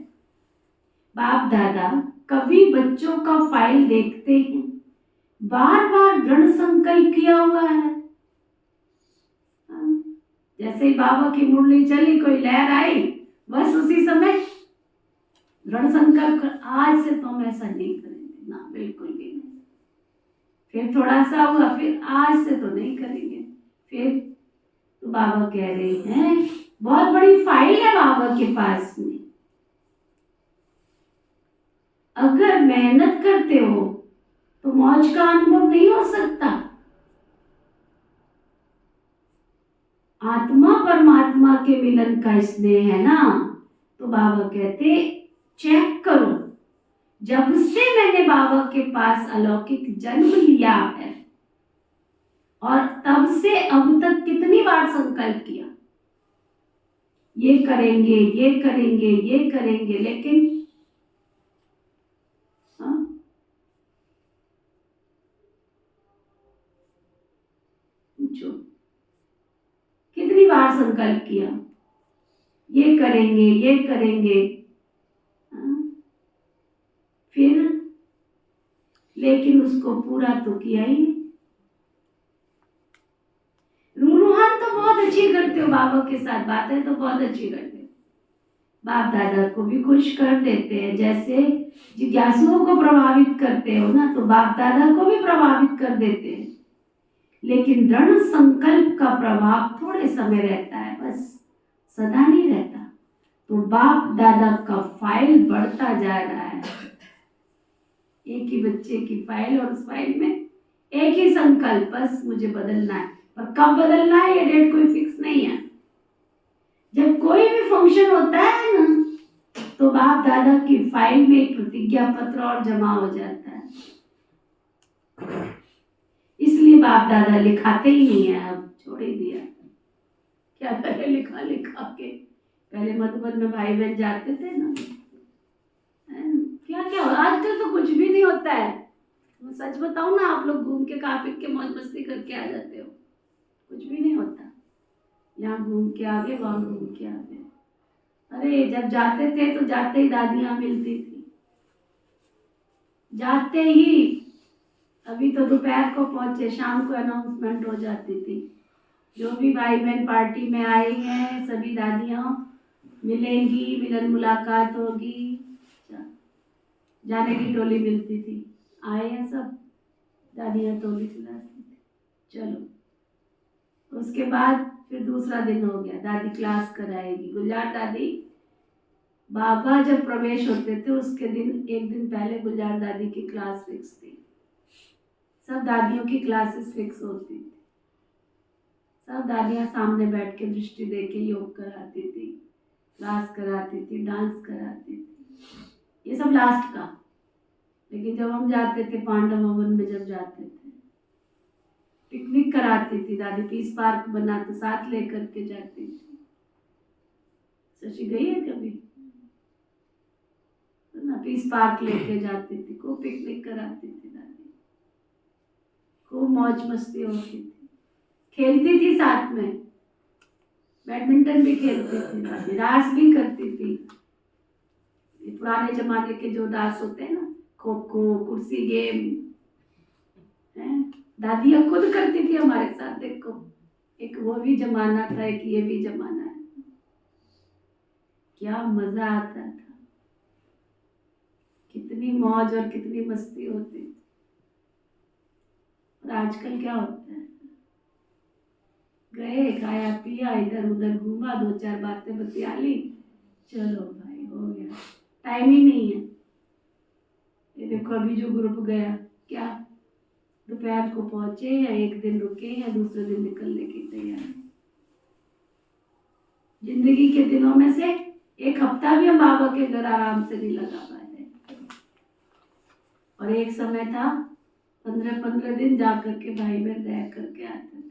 बाप दादा कभी बच्चों का फाइल देखते हैं, बार बार दृढ़ संकल्प किया हुआ है। जैसे ही बाबा की मुरली चली, कोई लहर आई, बस उसी समय दृढ़ संकल्प कर, आज से तो हम ऐसा नहीं करेंगे ना, बिल्कुल भी नहीं। फिर थोड़ा सा हुआ, फिर आज से तो नहीं करेंगे। फिर तो बाबा कह रहे हैं बहुत बड़ी फाइल है बाबा के पास में। अगर मेहनत करते हो तो मौज का अनुभव नहीं हो सकता। आत्मा परमात्मा के मिलन का स्नेह है ना। तो बाबा कहते चेक करो, जब से मैंने बाबा के पास अलौकिक जन्म लिया है और तब से अब तक कितनी बार संकल्प किया, ये करेंगे, ये करेंगे, ये करेंगे, लेकिन पूछो कितनी बार संकल्प किया, ये करेंगे, ये करेंगे, फिर लेकिन उसको पूरा तो किया ही नहीं। रूहान तो बहुत अच्छी करते हो, बाबा के साथ बातें तो बहुत अच्छी करते हो, बाप दादा को भी खुश कर देते हैं। जैसे जिज्ञासुओं को प्रभावित करते हो ना, तो बाप दादा को भी प्रभावित कर देते हैं। लेकिन दृढ़ संकल्प का प्रभाव थोड़े समय रहता है, बस सदा नहीं रहता। तो बाप दादा का फाइल बढ़ता जा रहा है। एक ही बच्चे की फाइल और उस फाइल में एक ही संकल्प, बस मुझे बदलना है। पर कब बदलना है ये डेट कोई फिक्स नहीं है। जब कोई भी फंक्शन होता है ना तो बाप दादा की फाइल में एक प्रतिज्ञा पत्र और जमा हो जाता है। इसलिए बाप दादा लिखाते ही नहीं है, अब छोड़ ही दिया। क्या करे लिखा लिखा के। पहले मधुबन में भाई बहन जाते थे ना, क्या क्या आजकल तो कुछ भी नहीं होता है। मैं सच बताऊं ना, आप लोग घूम के खा पी के मौज मस्ती करके आ जाते हो, कुछ भी नहीं होता। यहाँ घूम के आगे, वहां घूम के आगे। अरे जब जाते थे तो जाते ही दादियां मिलती थी, जाते ही। अभी तो दोपहर को पहुंचे, शाम को अनाउंसमेंट हो जाती थी, जो भी भाई बहन पार्टी में आए हैं सभी दादियां मिलेंगी, मिलन मुलाकात होगी, जाने की टोली मिलती थी। आए हैं सब, दादियां टोली चलाती थी। चलो उसके बाद फिर दूसरा दिन हो गया, दादी क्लास कराएगी। गुलजार दादी, बाबा जब प्रवेश होते थे उसके दिन एक दिन पहले गुलजार दादी की क्लास फिक्स थी। सब दादियों की क्लासेस फिक्स होती थी। सब दादियां सामने बैठ के दृष्टि दे के योग कराती थी, क्लास कराती थी, डांस कराती थी। ये सब लास्ट का। लेकिन जब हम जाते थे पांडव भवन में, जब जाते थे पिकनिक कराती थी दादी, पीस पार्क बना के साथ लेकर के जाती थी। शशि गई है कभी ना? पीस पार्क लेके जाती थी, खूब पिकनिक कराती थी दादी, खूब मौज मस्ती होती थी, खेलती थी साथ में, बैडमिंटन भी खेलती थी दादी, डांस भी करती थी। पुराने जमाने के जो डांस होते हैं ना, खो खो, कुर्सी गेम, दादी अब खुद करती थी हमारे साथ। देखो, एक वो भी जमाना था, एक ये भी जमाना है। क्या मजा आता था, कितनी मौज और कितनी मस्ती होती थी। और आजकल क्या होता है, गए, खाया पिया, इधर उधर घूमा, दो चार बातें बतिया ली, चलो भाई हो गया, टाइम ही नहीं है। ये देखो अभी जो ग्रुप गया, क्या दोपहर को पहुंचे या एक दिन रुके या दूसरे दिन निकलने की तैयारी। जिंदगी के दिनों में से एक हफ्ता भी हम बाबा के घर आराम से नहीं लगा पाए। और एक समय था 15-15 दिन जाकर के भाई बहन रह करके आते थे,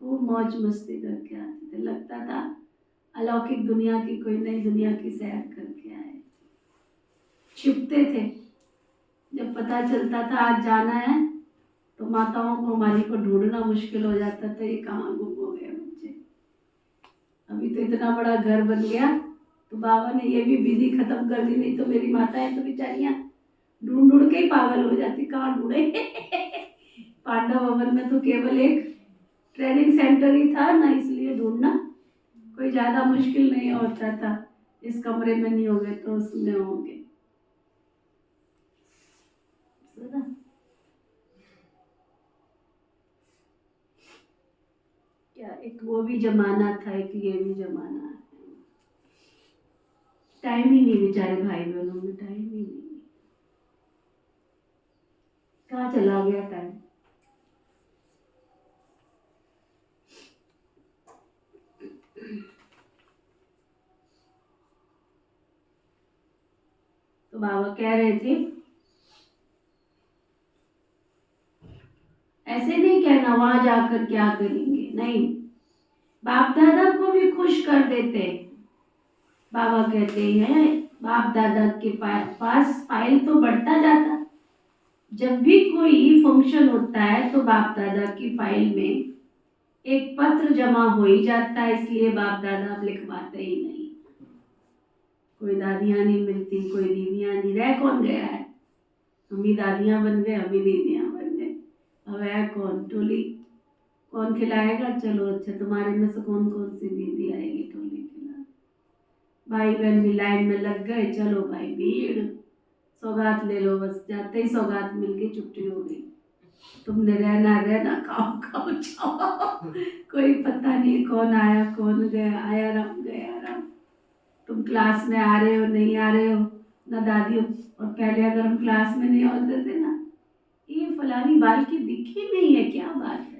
खूब मौज मस्ती करके आते थे। लगता था अलौकिक दुनिया की, कोई नई दुनिया की सैर करके आए। छिपते थे, जब पता चलता था आज जाना है तो माताओं को हमारी को ढूंढना मुश्किल हो जाता था, ये कहाँ गुम हो गए बच्चे। अभी तो इतना बड़ा घर बन गया तो बाबा ने ये भी विधि खत्म कर दी, नहीं तो मेरी माताएं तो बेचारियां ढूंढ ढूंढ के ही पागल हो जाती, कहाँ ढूंढे। पांडव भवन में तो केवल एक ट्रेनिंग सेंटर ही था ना, इसलिए ढूंढना कोई ज्यादा मुश्किल नहीं होता था। इस कमरे में नहीं होंगे तो उसमें होंगे। क्या एक वो भी जमाना था, एक ये भी जमाना है। टाइम ही नहीं बेचारे भाई बहनों में, टाइम ही नहीं। कहाँ चला गया टाइम। तो बाबा कह रहे थे ऐसे नहीं कहना वहां जाकर क्या करेंगे, नहीं, बाप दादा को भी खुश कर देते। बाबा कहते हैं बाप दादा के पास फाइल तो बढ़ता जाता, जब भी कोई फंक्शन होता है तो बाप दादा की फाइल में एक पत्र जमा हो ही जाता है। इसलिए बाप दादा अब लिखवाते ही नहीं। कोई दादियां नहीं मिलती, कोई दीदियां नहीं, रह कौन गया है। हम ही दादियां बन गए, हम ही दीदियां बन गए। अब है कौन, टोली कौन खिलाएगा। चलो अच्छा, तुम्हारे में से कौन कौन सी दीदी आएगी टोली खिला। भाई बहन भी लाइन में लग गए, चलो भाई भीड़, सौगात ले लो। बस जाते ही सौगात मिल गई, छुट्टी हो गई। तुमने रहना रहना, खाओ खाओ जाओ। कोई पता नहीं कौन आया कौन गया, आया राम गया राम। तुम क्लास में आ रहे हो नहीं आ रहे हो, ना दादी। और पहले अगर हम क्लास में नहीं होते थे ना, ये फलानी बाल की दिखी नहीं है, क्या बात है।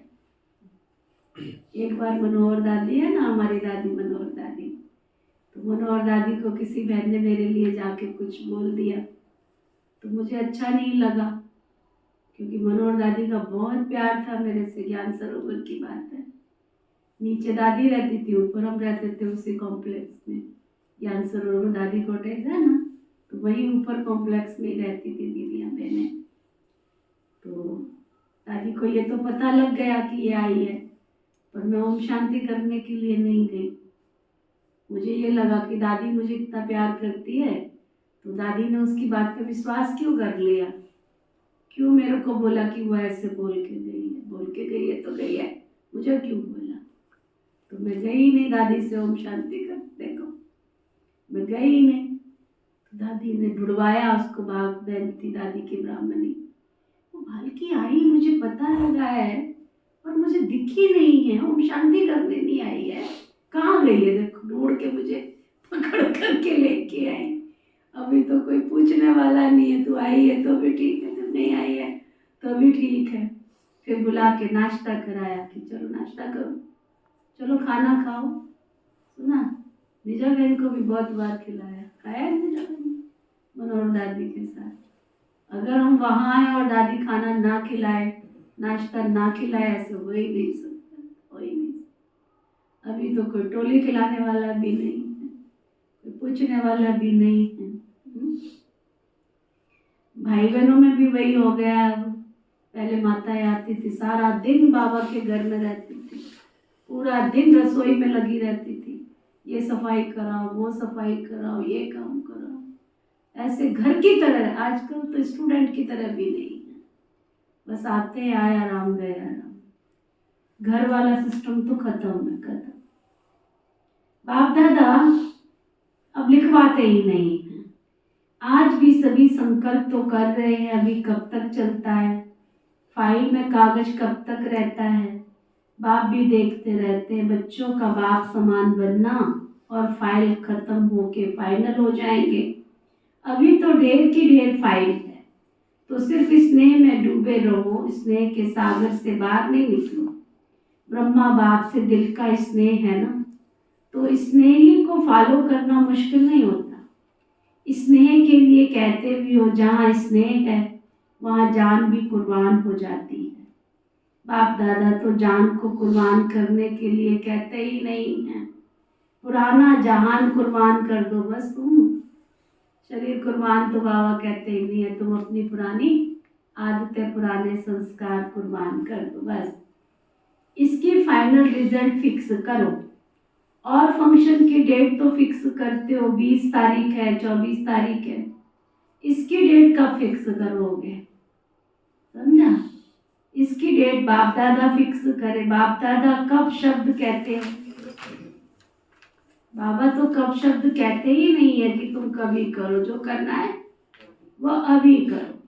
एक बार मनोहर दादी है ना, हमारी दादी मनोहर दादी, तो मनोहर दादी को किसी बहन ने मेरे लिए जाके कुछ बोल दिया, तो मुझे अच्छा नहीं लगा, क्योंकि मनोहर दादी का बहुत प्यार था मेरे से। ज्ञान सरोवर की बात है, नीचे दादी रहती थी, ऊपर हम रहते थे उसी कॉम्प्लेक्स में। ज्ञान सरोवर में दादी कॉटेज है ना, तो वही ऊपर कॉम्प्लेक्स में ही रहती थी दीदियाँ बहनें। तो दादी को ये तो पता लग गया कि ये आई है, पर मैं ओम शांति करने के लिए नहीं गई। मुझे ये लगा कि दादी मुझे इतना प्यार करती है, तो दादी ने उसकी बात पे विश्वास क्यों कर लिया, क्यों मेरे को बोला कि वो ऐसे बोल के गई है तो गई है, मुझे क्यों बोला। तो मैं गई नहीं दादी से ओम शांति करने को, मैं गई नहीं। तो दादी ने ढुड़वाया उसको, बहन थी दादी की ब्राह्मणी, वो भालकी आई, मुझे पता लगा है, पर मुझे दिखी नहीं है, ओम शांति करने नहीं आई है, कहाँ गई है, देखो ढूंढ के मुझे पकड़ करके लेके आई। अभी तो कोई पूछने वाला नहीं है, तू आई है तो भी ठीक है, तू नहीं आई है तो भी ठीक है। फिर बुला के नाश्ता कराया कि चलो नाश्ता करो, चलो खाना खाओ। सुना, निजा बहन को भी बहुत बार खिलाया, खाया निजा बहन मनोहर दादी के साथ। अगर हम वहाँ आए और दादी खाना ना खिलाए, नाश्ता ना खिलाए, ऐसे हो ही नहीं सकता, हो ही नहीं। अभी तो कोई टोली खिलाने वाला भी नहीं है, कोई पूछने वाला भी नहीं है। भाई बहनों में भी वही हो गया। अब पहले माताएं आती थी, सारा दिन बाबा के घर में रहती थी, पूरा दिन रसोई में लगी रहती थी, ये सफाई कराओ, वो सफाई कराओ, ये काम कराओ, ऐसे घर की तरह। आजकल तो स्टूडेंट की तरह भी नहीं है, बस आते हैं, आए आराम गए आराम। घर वाला सिस्टम तो खत्म है, खत्म। बाप दादा अब लिखवाते ही नहीं है। आज भी सभी संकल्प तो कर रहे हैं, अभी कब तक चलता है, फाइल में कागज कब तक रहता है। बाप भी देखते रहते हैं बच्चों का बाप समान बनना, और फाइल खत्म होके फाइनल हो जाएंगे। अभी तो ढेर की ढेर फाइल है, तो सिर्फ स्नेह में डूबे रहो, स्नेह के सागर से बाहर नहीं निकलो। ब्रह्मा बाप से दिल का स्नेह है ना, तो स्नेही को फॉलो करना मुश्किल नहीं होता। स्नेह के लिए कहते भी हो, जहाँ स्नेह है वहाँ जान भी कुर्बान हो जाती है। बाप दादा तो जान को कुर्बान करने के लिए कहते ही नहीं है, पुराना जहान कुर्बान कर दो बस तुम। शरीर कुर्बान तो बाबा कहते ही नहीं है, तुम अपनी पुरानी आदतें, पुराने संस्कार कुर्बान कर दो बस। इसकी फाइनल रिजल्ट फिक्स करो, और फंक्शन की डेट तो फिक्स करते हो, 20 तारीख है, 24 तारीख है, इसकी डेट कब फिक्स करोगे, समझा। इसकी डेट बाप दादा फिक्स करे। बाप दादा कब शब्द कहते हैं, बाबा तो कब शब्द कहते ही नहीं है कि तुम कभी करो, जो करना है वो अभी करो।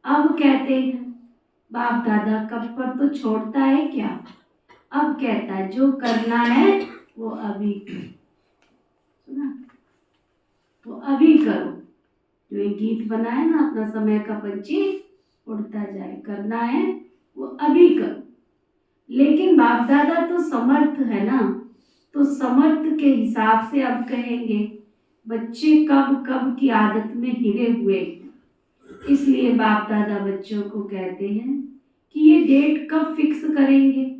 अब कहते हैं बाप दादा कब पर तो छोड़ता है क्या, अब कहता है जो करना है वो अभी करो। सुना, वो अभी करो। जो एक गीत बना है ना, अपना समय का पंछी उड़ता जाए, करना है वो अभी करो। लेकिन बाप दादा तो समर्थ है ना, तो समर्थ के हिसाब से अब कहेंगे बच्चे कब कब की आदत में हिरे हुए, इसलिए बाप दादा बच्चों को कहते हैं कि ये डेट कब फिक्स करेंगे।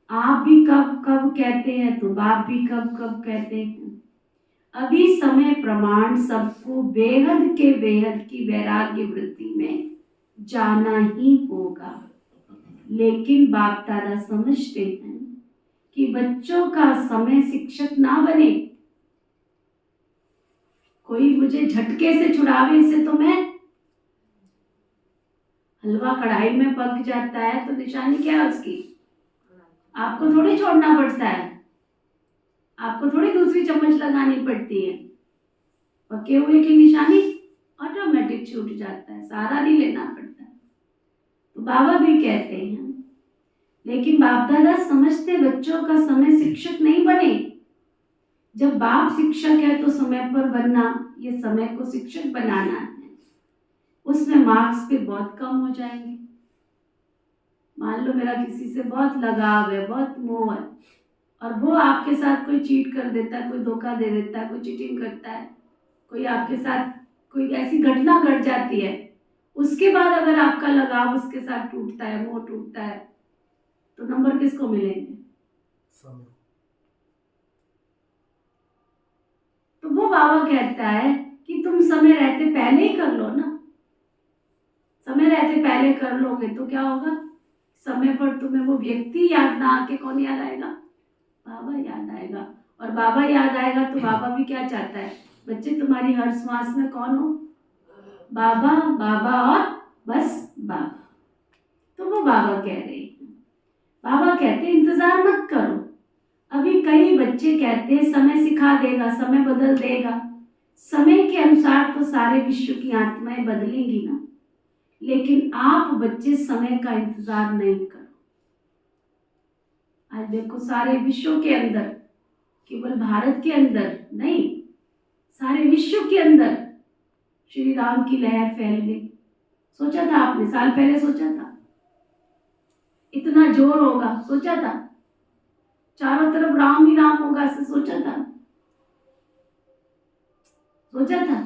आप भी कब कब कहते हैं तो बाप भी कब कब कहते हैं। अभी समय प्रमाण सबको बेहद के बेहद की वैराग्य वृत्ति में जाना ही होगा। लेकिन बाप दादा समझते हैं कि बच्चों का समय शिक्षक ना बने। कोई मुझे झटके से छुड़ावे से तो मैं, हलवा कढ़ाई में पक जाता है तो निशानी क्या है उसकी, आपको थोड़ी छोड़ना पड़ता है, आपको थोड़ी दूसरी चम्मच लगानी पड़ती है। पके हुए की निशानी ऑटोमेटिक छूट जाता है, सहारा नहीं लेना पड़ता। तो बाबा भी कहते हैं, लेकिन बाप दादा समझते बच्चों का समय शिक्षक नहीं बने, जब बाप शिक्षक है तो समय पर बनना, ये समय को शिक्षक बनाना है, उसमें मार्क्स पे बहुत कम हो जाएंगे। मान लो मेरा किसी से बहुत लगाव है, बहुत मोह है, और वो आपके साथ कोई चीट कर देता है, कोई धोखा दे देता है, कोई चीटिंग करता है, कोई आपके साथ कोई ऐसी घटना घट जाती है, उसके बाद अगर आपका लगाव उसके साथ टूटता है, मोह टूटता है, तो नंबर किसको मिलेंगे? समय। तो वो बाबा कहता है कि तुम समय रहते पहले ही कर लो ना। समय रहते पहले कर लोगे तो क्या होगा? समय पर तुम्हें वो व्यक्ति याद ना आके कौन याद आएगा? बाबा याद आएगा। और बाबा याद आएगा तो बाबा भी क्या चाहता है? बच्चे तुम्हारी हर श्वास में कौन हो? बाबा, बाबा और बस बाबा। तो वो बाबा कह रहे हैं, बाबा कहते इंतजार मत करो। अभी कई बच्चे कहते हैं समय सिखा देगा, समय बदल देगा। समय के अनुसार तो सारे विश्व की आत्माएं बदलेंगी ना, लेकिन आप बच्चे समय का इंतजार नहीं करो। आज देखो सारे विश्व के अंदर, केवल भारत के अंदर नहीं, सारे विश्व के अंदर श्री राम की लहर फैल गई। सोचा था आपने? साल पहले सोचा था इतना जोर होगा? सोचा था चारों तरफ राम ही राम होगा? ऐसे सोचा था? सोचा था?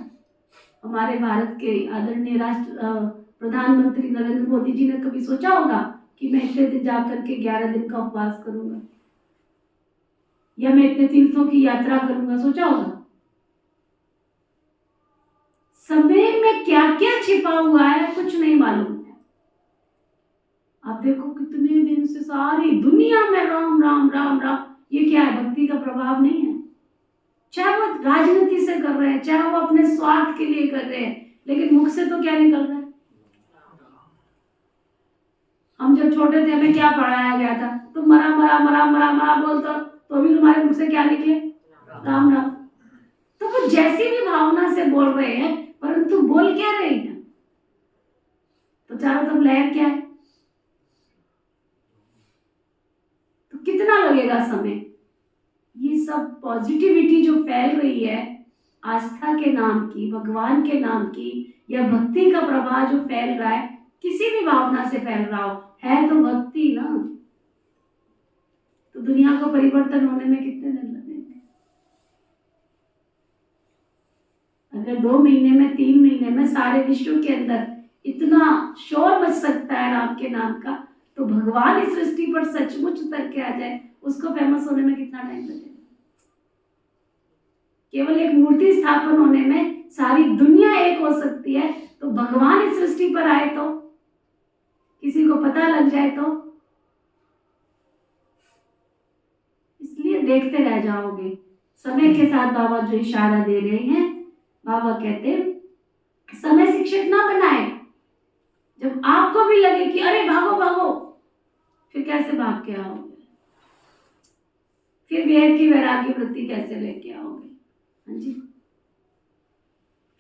हमारे भारत के आदरणीय प्रधानमंत्री नरेंद्र मोदी जी ने कभी सोचा होगा कि मैं इतने दिन जाकर के 11 दिन का उपवास करूंगा, या मैं इतने तीर्थों की यात्रा करूंगा? सोचा होगा? समय में क्या क्या छिपा हुआ है कुछ नहीं मालूम है। आप देखो कितने दिन से सारी दुनिया में राम राम राम राम, ये क्या है? भक्ति का प्रभाव नहीं है? चाहे वो राजनीति से कर रहे हैं, चाहे वो अपने स्वार्थ के लिए कर रहे हैं, लेकिन मुख से तो क्या निकल रहा है? हम जब छोटे थे हमें क्या पढ़ाया गया था? तुम मरा मरा मरा मरा मरा बोलते तो अभी तुम्हारे मुख से क्या निकले? राम राम। तो वो जैसी भी भावना से बोल रहे हैं, परंतु बोल क्या रहे हैं? तो चारों तरफ लहर क्या है? तो कितना लगेगा समय? ये सब पॉजिटिविटी जो फैल रही है आस्था के नाम की, भगवान के नाम की, या भक्ति का प्रवाह जो फैल रहा है, किसी भी भावना से फैल रहा हो, है तो भक्ति ना। तो दुनिया को परिवर्तन होने में कितने दिन लगेंगे? अगर 2 महीने में, 3 महीने में सारे विश्व के अंदर इतना शोर मच सकता है राम के नाम का, तो भगवान इस सृष्टि पर सचमुच उतर के आ जाए, उसको फेमस होने में कितना टाइम लगेगा? केवल एक मूर्ति स्थापन होने में सारी दुनिया एक हो सकती है, तो भगवान इस सृष्टि पर आए तो, किसी को पता लग जाए तो, इसलिए देखते रह जाओगे। समय के साथ बाबा जो इशारा दे रहे हैं, बाबा कहते हैं समय शिक्षक ना बनाए। जब आपको भी लगे कि अरे भागो भागो, फिर कैसे भाग के आओगे? फिर वेद की वैराग्य वृत्ति कैसे लेके आओगे? हाँ जी,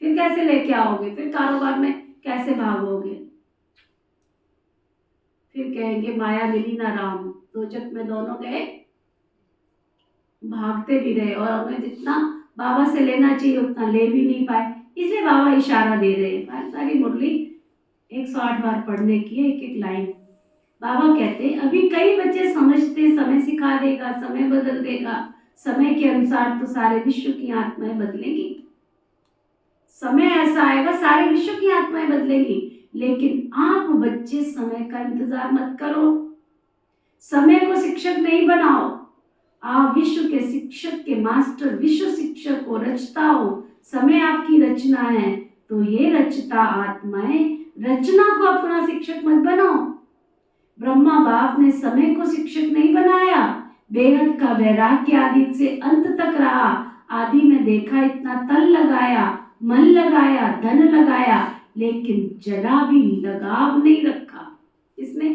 फिर कैसे लेके आओगे? फिर कारोबार में कैसे भागोगे? फिर कहेंगे माया मिली ना राम, दोजख में दोनों गए, भागते भी रहे और हमें जितना बाबा से लेना चाहिए उतना ले भी नहीं पाए। इसलिए बाबा इशारा दे रहे हैं। सारी मुरली 108 बार पढ़ने की है, एक एक लाइन। बाबा कहते हैं अभी कई बच्चे समझते समय सिखा देगा, समय बदल देगा, समय के अनुसार तो सारे विश्व की आत्माएं बदलेंगी। समय ऐसा आएगा सारे विश्व की आत्माएं बदलेंगी, लेकिन आप बच्चे समय का इंतजार मत करो। समय को शिक्षक नहीं बनाओ, आप विश्व के शिक्षक के मास्टर, विश्व शिक्षक को रचता हो। समय आपकी रचना है, तो ये रचता आत्माएं, रचना को अपना शिक्षक मत बनाओ। ब्रह्मा बाप ने समय को शिक्षक नहीं बनाया, बेहद का वैराग्य आदि से अंत तक रहा। आदि में देखा इतना तन लगाया, मन लगाया, धन लगाया, लेकिन जरा भी लगाव नहीं रखा। इसने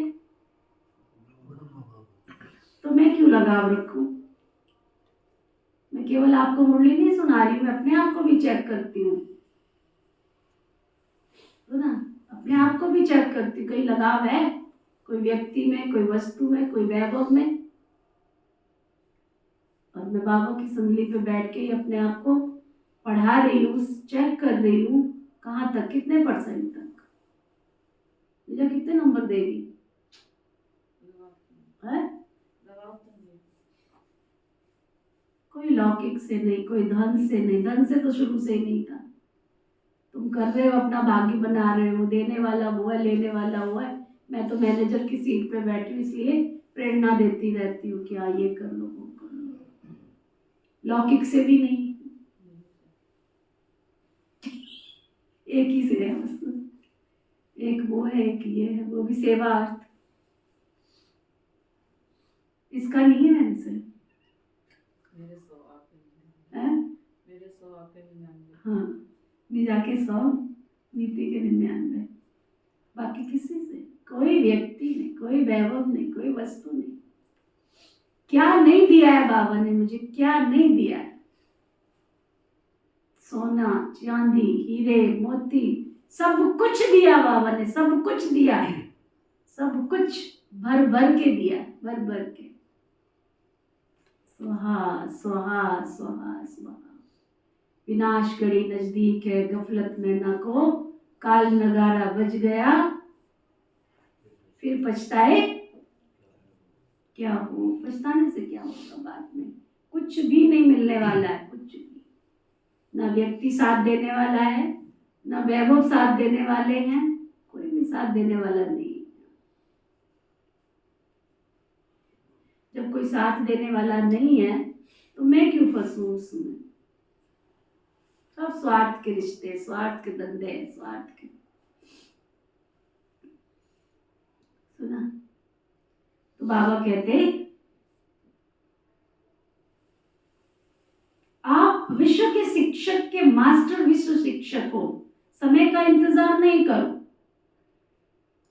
तो मैं क्यों लगाव रखूं? मैं केवल आपको मुरली नहीं सुना रही, मैं अपने आप को भी चेक करती हूँ, तो ना अपने आप को भी चेक करती हूँ। कोई लगाव है कोई व्यक्ति में, कोई वस्तु में, कोई वैभव में? और और मैं बाबा की संगली पे बैठ के ही अपने आप को पढ़ा रही हूँ, चेक कर रही हूँ कहाँ तक, कितने परसेंट तक, मुझे कितने नंबर देगी है? कोई लौकिक से नहीं, कोई धन से नहीं, धन से तो शुरू से ही नहीं था। तुम कर रहे हो, अपना भाग्य बना रहे हो, देने वाला वो है, लेने वाला वो है। मैं तो मैनेजर की सीट पे बैठी हूँ, इसलिए प्रेरणा देती रहती हूँ कि हाँ ये कर लो वो कर लो। लौकिक से भी नहीं, एक ही से है बस, एक वो है एक ये है, वो भी सेवा अर्थ, इसका नहीं है मेरे से। हाँ, निजा के 100, नीति के 99, बाकी किसी से कोई व्यक्ति नहीं, कोई वैभव नहीं, कोई वस्तु नहीं। क्या नहीं दिया है बाबा ने मुझे, क्या नहीं दिया है? सोना चांदी हीरे मोती सब कुछ दिया बाबा ने, सब कुछ दिया, सब कुछ भर भर के दिया, भर भर के। स्वाहा स्वाहा स्वाहा स्वाहा। विनाश घड़ी नजदीक है, गफलत में न को, काल नगारा बज गया, फिर पछताए क्या हो? पछताने से क्या होगा? बाद में कुछ भी नहीं मिलने वाला है, कुछ भी। ना व्यक्ति साथ देने वाला है, ना वैभव साथ देने वाले हैं, कोई भी साथ देने वाला नहीं। जब कोई साथ देने वाला नहीं है तो मैं क्यों फंसूं उसमें? सब स्वार्थ के रिश्ते, स्वार्थ के धंधे, स्वार्थ के। सुना? तो बाबा कहते आप विश्व के शिक्षक के मास्टर विश्व शिक्षक हो, समय का इंतजार नहीं करो।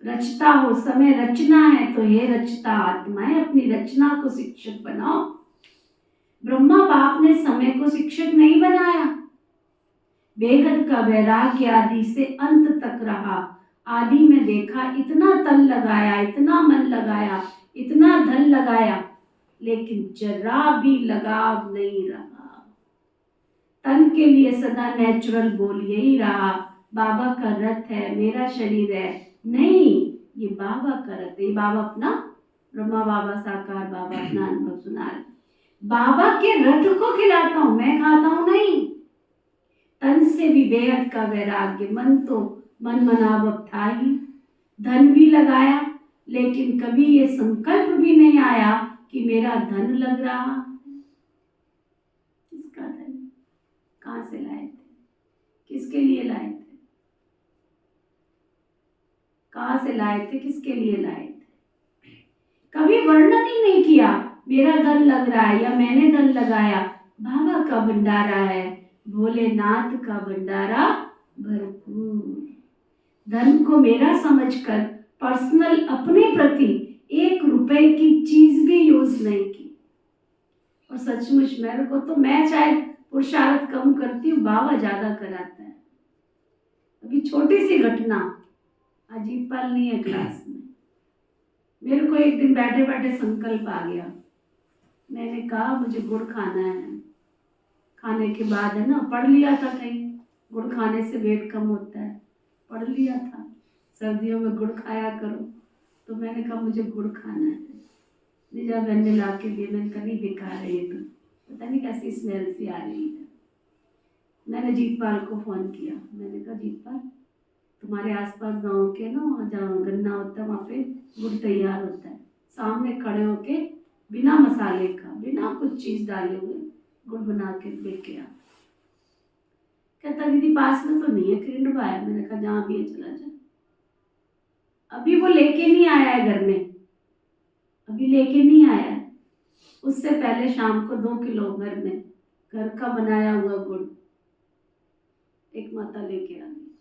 रचता हो, समय रचना है तो हे रचता आत्माएं अपनी रचना को शिक्षक बनाओ। ब्रह्मा बाप ने समय को शिक्षक नहीं बनाया। बेहद का वैराग्य आदि से अंत तक रहा। आदि में देखा इतना तन लगाया, इतना मन लगाया, इतना धन लगाया, लेकिन जरा भी लगाव नहीं रहा। तन के लिए सदा नेचुरल बोल यही रहा, बाबा का रथ है, मेरा शरीर है। नहीं, ये बाबा का रथ है। ये बाबा अपना, ब्रह्मा बाबा साकार बाबा अपना अनुभव सुना रहे। बाबा के रथ को खिलाता हूं, मैं खाता हूं नहीं। तन से भी बेहद का वैराग्य, मन तो मन मनावक था ही। धन भी लगाया, लेकिन कभी ये संकल्प भी नहीं आया कि मेरा धन लग रहा। किसका धन? कहां से लाए थे? किसके लिए लाए थे? कहां से लाए थे? किसके लिए लाए थे? कभी वर्णन ही नहीं किया मेरा धन लग रहा है या मैंने धन लगाया। बाबा का भंडारा है, भोलेनाथ का भंडारा भरपूर। धन को मेरा समझकर पर्सनल अपने प्रति 1 रुपए की चीज भी यूज नहीं की। और सचमुच मेरे को तो, मैं शायद पुरुषार्थ कम करती हूँ, बाबा ज्यादा कराता है। अभी छोटी सी घटना, अजीत पाल नहीं है क्लास में, मेरे को एक दिन बैठे बैठे संकल्प आ गया। मैंने कहा मुझे गुड़ खाना है। खाने के बाद है ना, पढ़ लिया था कहीं गुड़ खाने से वेट कम होता है, पढ़ लिया था सर्दियों में गुड़ खाया करो। तो मैंने कहा मुझे गुड़ खाना है। निजा बहन ने ला के दिए। मैंने कहा नहीं बेकार है ये तो, पता नहीं कैसी स्मेल सी आ रही है। मैंने जीतपाल को फ़ोन किया। मैंने कहा जीतपाल, तुम्हारे आसपास गांव के ना, वहाँ जहाँ गन्ना होता है वहाँ पे गुड़ तैयार होता है, सामने खड़े होके बिना मसाले का, बिना कुछ चीज़ डाले हुए गुड़ बना के लेके आ। कहता दीदी पास में तो नहीं है, खिरंडवा है। मैंने कहा जहाँ भी है चला जा। अभी वो लेके नहीं आया है घर में, अभी लेके नहीं आया है। उससे पहले शाम को 2 किलो घर में घर का बनाया हुआ गुड़ एक माता लेके आ गई।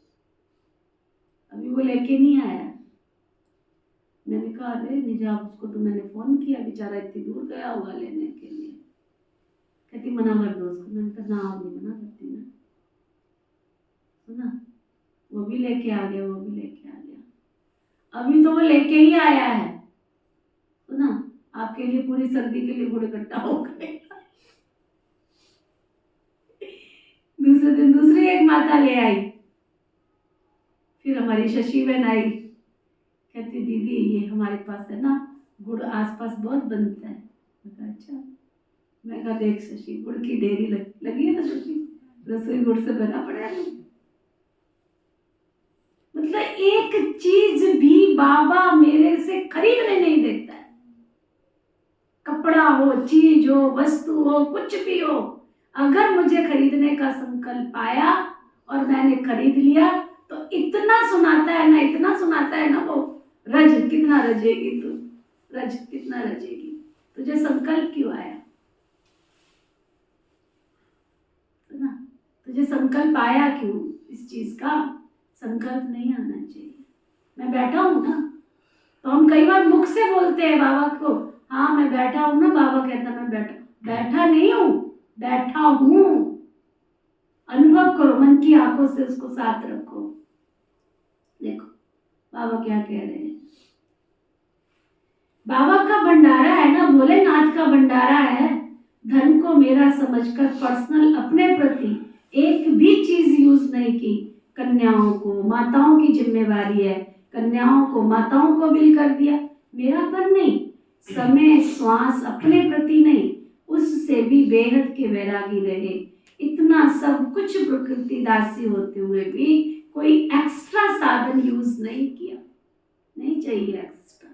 अभी वो लेके नहीं आया। मैंने कहा अरे निजा, उसको तो मैंने फोन किया, बेचारा इतनी दूर गया हुआ लेने के लिए। कहती मना कर दो उसको। मैंने कहा ना, नहीं मना करती मैं। सुना, वो भी लेके आ गया, वो भी लेके आ गया। अभी तो वो लेके ही आया है। सुना, आपके लिए पूरी सर्दी के लिए गुड़ इकट्ठा हो गए। दूसरे दिन दूसरी एक माता ले आई। फिर हमारी शशि बहन आई, कहती दीदी ये हमारे पास है ना गुड़ आसपास बहुत बनता है। मैं कहा अच्छा। मैं कहा देख शशि, गुड़ की डेयरी लगी है ना शशि, रसोई गुड़ से बना पड़ा है। मतलब एक चीज भी बाबा मेरे से खरीदने नहीं देता है। कपड़ा हो, चीज हो, वस्तु हो, कुछ भी हो, अगर मुझे खरीदने का संकल्प आया और मैंने खरीद लिया तो इतना सुनाता है ना, इतना सुनाता है ना वो, रज कितना रजेगी तू, रज कितना रजेगी, तुझे संकल्प क्यों आया? ना, तुझे संकल्प आया क्यों? इस चीज का संकल्प नहीं आना चाहिए। मैं बैठा हूं ना, तो हम कई बार मुख से बोलते हैं बाबा को, हाँ मैं बैठा हूं ना। बाबा कहता मैं बैठा नहीं हूं, बैठा हूं। अनुभव करो, मन की आंखों से उसको साथ रखो। देखो बाबा क्या कह रहे हैं। बाबा का भंडारा है ना, भोलेनाथ का भंडारा है। धन को मेरा समझकर पर्सनल अपने प्रति एक भी चीज यूज नहीं की। कन्याओं को माताओं की जिम्मेवारी है, कन्याओं को माताओं को बिल कर दिया। मेरापन नहीं, समय श्वास अपने प्रति नहीं, उससे भी बेहद के वैरागी रहे। इतना सब कुछ प्रकृति दासी होते हुए भी कोई एक्स्ट्रा साधन यूज नहीं किया। नहीं चाहिए एक्स्ट्रा।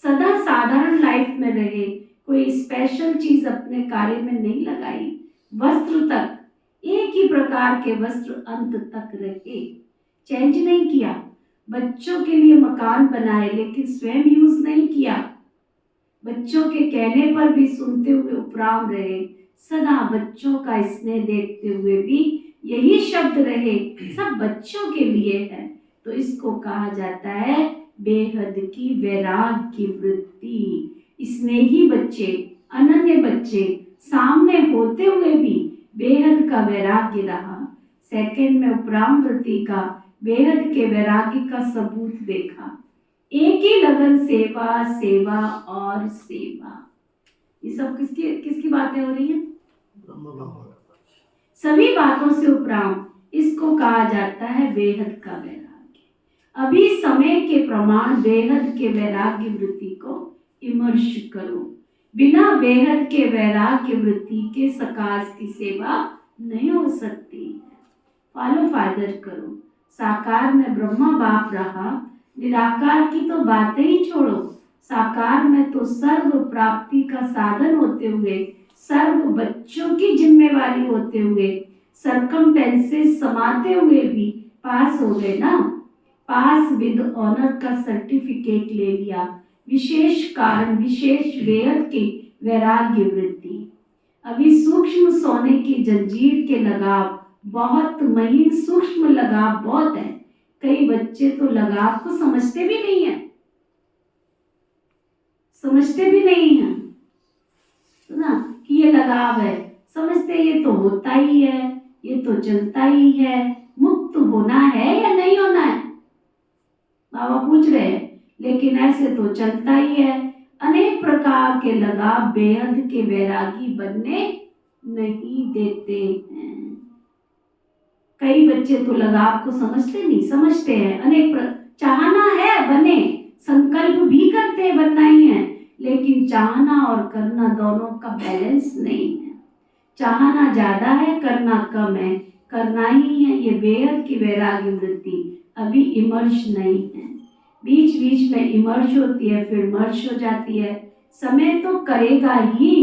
सदा साधारण लाइफ में रहे, कोई स्पेशल चीज अपने कार्य में नहीं लगाई। वस्त्र तक एक ही प्रकार के वस्त्र अंत तक रहे, चेंज नहीं किया। बच्चों के लिए मकान बनाए लेकिन स्वयं यूज नहीं किया। बच्चों के कहने पर भी सुनते हुए उपराम रहे। सदा बच्चों का स्नेह देखते हुए भी यही शब्द रहे, सब बच्चों के लिए है। तो इसको कहा जाता है बेहद की वैराग्य वृत्ति। स्नेही बच्चे, अनन्य बच्चे सामने होते हुए भी बेहद का वैराग्य रहा। सेकंड में उपराम वृत्ति का बेहद के वैराग्य का सबूत देखा। एक ही लगन, सेवा सेवा और सेवा। ये सब किसकी बातें हो रही हैं? सभी बातों से उपराम, इसको कहा जाता है बेहद का वैराग्य। अभी समय के प्रमाण बेहद के वैराग्य वृत्ति को इमर्श करो। बिना बेहद के वैराग्य वृत्ति के सकाश की सेवा नहीं हो सकती है। फॉलो फादर करो। साकार में ब्रह्मा बाप रहा, निराकार की तो बातें ही छोड़ो। साकार में तो सर्व प्राप्ति का साधन होते हुए, सर्व बच्चों की जिम्मेवारी होते हुए, सरकमटेंसेस समाते हुए भी पास हो गए ना। पास विद ऑनर का सर्टिफिकेट ले लिया। विशेष कारण, विशेष बेहद की वैराग्य वृत्ति। अभी सूक्ष्म सोने की जंजीर के लगाव बहुत महीन, सूक्ष्म लगाव बहुत है। कई बच्चे तो लगाव को समझते भी नहीं है, समझते भी नहीं है ना कि ये लगाव है। समझते ये तो होता ही है, ये तो चलता ही है। मुक्त होना है या नहीं होना है बाबा पूछ रहे हैं, लेकिन ऐसे तो चलता ही है। अनेक प्रकार के लगाव बेहद के वैरागी बनने नहीं देते हैं। कई बच्चे तो लगाव को समझते नहीं, समझते हैं। चाहना है बने, संकल्प भी करते हैं बनना ही है, लेकिन चाहना और करना दोनों का बैलेंस नहीं है। चाहना ज्यादा है, करना कम है, करना ही है। ये बेहद की वैराग्य वृत्ति अभी इमर्ज नहीं है। बीच बीच में इमर्ज होती है, फिर मर्ज हो जाती है। समय तो करेगा ही,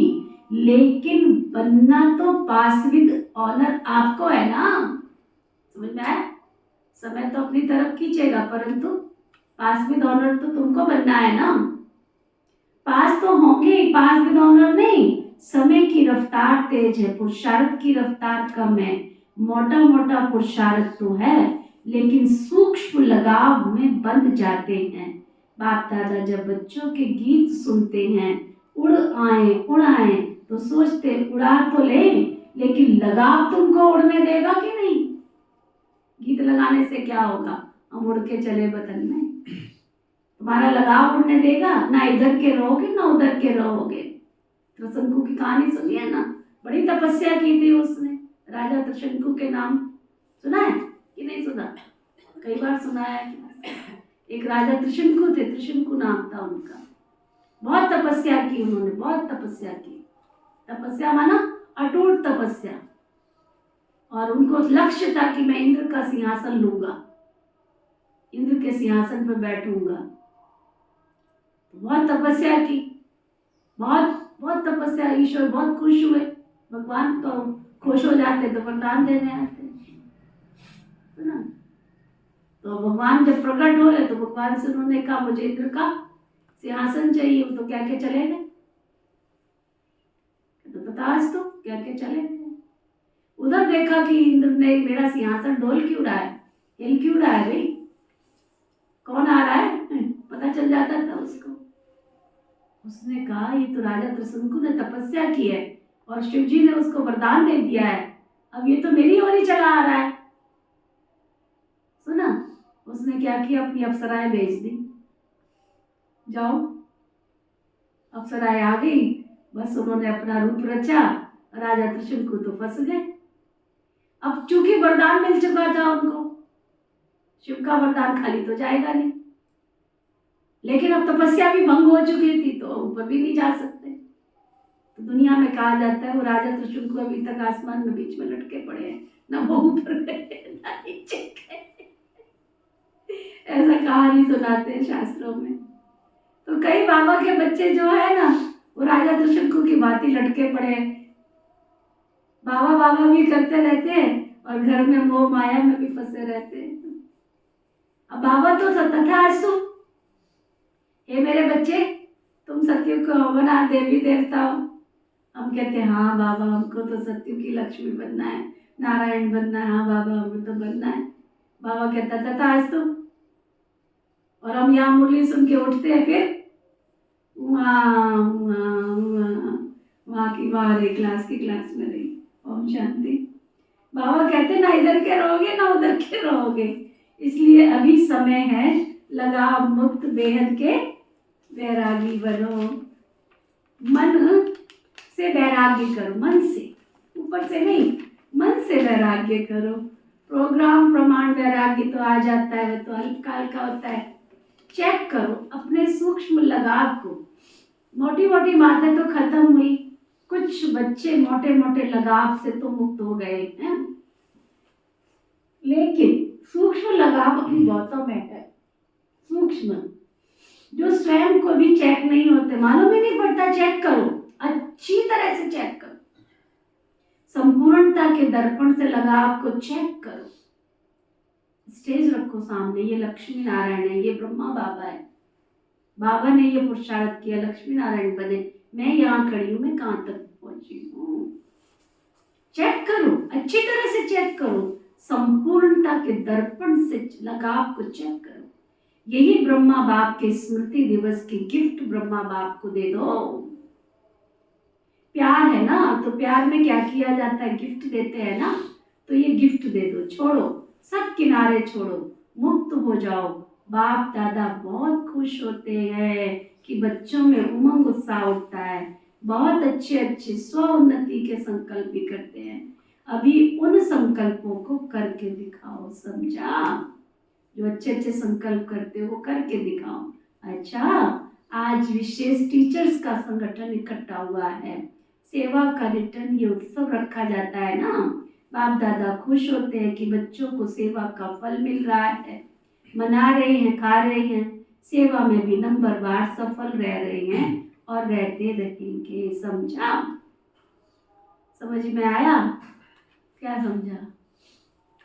लेकिन बनना तो पास विद ऑनर आपको है ना। समझ में आया? समय तो अपनी तरफ खींचेगा, परंतु पास विद ऑनर तो तुमको बनना है ना। पास तो होंगे, पास विद ऑनर नहीं। समय की रफ्तार तेज है, पुरुषार्थ की रफ्तार कम है। मोटा मोटा पुरुषार्थ तो है, लेकिन सूक्ष्म लगाव में बंध जाते हैं। बाप दादा जब बच्चों के गीत सुनते हैं, उड़ आए तो सोचते उड़ा तो ले, लेकिन लगाव तुमको उड़ने देगा कि नहीं? गीत लगाने से क्या होगा? हम उड़ के चले वतन में, तुम्हारा लगाव उड़ने देगा? ना इधर के रहोगे ना उधर के रहोगे। त्रिशंकु की कहानी सुनी है ना, बड़ी तपस्या की थी उसने, राजा त्रिशंकु के नाम सुना है कि नहीं सुना? कई बार सुना है। एक राजा त्रिशंकु थे, त्रिशंकु नाम था उनका। बहुत तपस्या की उन्होंने, बहुत तपस्या की। तपस्या माना अटूट तपस्या। और उनको लक्ष्य था कि मैं इंद्र का सिंहासन लूंगा, इंद्र के सिंहासन पर बैठूंगा। बहुत तपस्या की, बहुत बहुत तपस्या। ईश्वर बहुत खुश हुए। भगवान तो खुश हो जाते तो वरदान देने आते, है ना। तो भगवान जब प्रकट हुए तो भगवान से उन्होंने कहा मुझे इंद्र का सिंहासन चाहिए। तो क्या क्या चले गए, तो बतास तो क्या क्या चले गए। उधर देखा कि इंद्र ने मेरा सिंहासन डोल क्यों रहा है, हिल क्यों रहा है, भाई कौन आ रहा है, पता चल जाता था उसको। उसने कहा ये तो राजा त्रिशंकु ने तपस्या की है और शिव जी ने उसको वरदान दे दिया है, अब ये तो मेरी ओर ही चला आ रहा है। सुना, उसने क्या किया, अपनी अप्सराएं भेज दी, जाओ। अप्सराएं आ गई, बस उन्होंने अपना रूप रचा। राजा त्रिशंकु तो फंस गए। अब चूंकि वरदान मिल चुका था उनको, शिव का वरदान खाली तो जाएगा नहीं, लेकिन अब तपस्या भी भंग हो चुकी थी तो ऊपर भी नहीं जा सकते। तो दुनिया में कहा जाता है वो राजा त्रिशंकु अभी तक आसमान में बीच में लटके पड़े हैं, ना वो ऊपर गए ना नीचे गए। ऐसा कहानी सुनाते हैं शास्त्रों में। तो कई बाबा के बच्चे जो है ना, वो राजा त्रिशंकु की भांति लटके पड़े हैं, बाबा बाबा भी करते रहते हैं और घर में मोह माया में भी फंसे रहते हैं। अब बाबा तो तथास्तु, हे मेरे बच्चे तुम सत्यु को बना, देवी देवता हो। हम कहते हैं हाँ बाबा हमको तो सत्यु की लक्ष्मी बनना है, नारायण बनना है, हाँ बाबा हमको तो बनना है। बाबा कहता तथास्तु, और हम यहाँ मुरली सुन के उठते हैं, फिर वहाँ की बाहर क्लास की क्लास में रही, ओम शांति। बाबा कहते ना इधर के रहोगे ना उधर के रहोगे, इसलिए अभी समय है लगाव मुक्त बेहद के वैरागी बनो। मन से वैराग्य करो, मन से, ऊपर से नहीं, मन से वैराग्य करो। प्रोग्राम प्रमाण वैराग्य तो आ जाता है, वो तो अल्पकाल का होता है। चेक करो अपने सूक्ष्म लगाव को। मोटी मोटी बातें तो खत्म हुई, कुछ बच्चे मोटे मोटे लगाव से तो मुक्त हो गए हैं, लेकिन सूक्ष्म लगाव अभी बहुतों में है। सूक्ष्म जो स्वयं को भी चेक नहीं होते, मालूम ही नहीं पड़ता। चेक करो, अच्छी तरह से चेक करो, संपूर्णता के दर्पण से लगाव को चेक करो। स्टेज रखो सामने, ये लक्ष्मी नारायण है, ये ब्रह्मा बाबा है, बाबा ने ये पुरुषार्थ किया, लक्ष्मी नारायण बने, मैं यहाँ खड़ी हूँ, मैं कहाँ तक पहुंची हूँ। चेक करो, अच्छी तरह से चेक करो, संपूर्णता के दर्पण से लगाव को चेक करो। यही ब्रह्मा बाप के स्मृति दिवस की गिफ्ट ब्रह्मा बाप को दे दो। प्यार है ना, तो प्यार में क्या किया जाता है, गिफ्ट देते हैं ना, तो ये गिफ्ट दे दो। छोड़ो, सब किनारे छोड़ो, मुक्त हो जाओ। बाप दादा बहुत खुश होते हैं कि बच्चों में उमंग उत्साह उठता है, बहुत अच्छे अच्छे स्व उन्नति के संकल्प भी करते हैं। अभी उन संकल्पों को करके दिखाओ, समझा? जो अच्छे अच्छे संकल्प करते हो वो करके दिखाओ। अच्छा, आज विशेष टीचर्स का संगठन इकट्ठा हुआ है, सेवा का रिटर्न ये उत्सव रखा जाता है ना। बाप दादा खुश होते हैं कि बच्चों को सेवा का फल मिल रहा है, मना रहे हैं, खा रहे हैं, सेवा में भी नंबरवार सफल रह रहे हैं और रहते रहेंगे। समझा? समझ में आया? क्या समझा?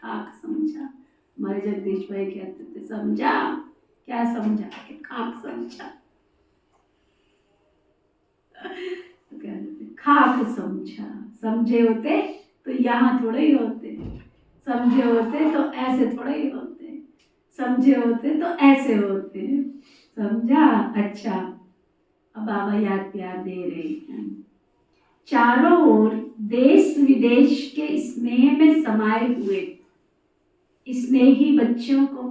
खाक समझा? हमारे जगदीश भाई कहते थे समझा। क्या समझा? कि खाक समझा। तो कहते थे खाक समझा। समझे होते तो यहाँ थोड़े ही होते, समझे होते तो ऐसे थोड़े ही होते, समझे होते तो ऐसे होते। समझा? अच्छा, अब बाबा याद प्यार दे रहे हैं। चारों ओर देश विदेश के स्नेह में समाये हुए स्नेही बच्चों को,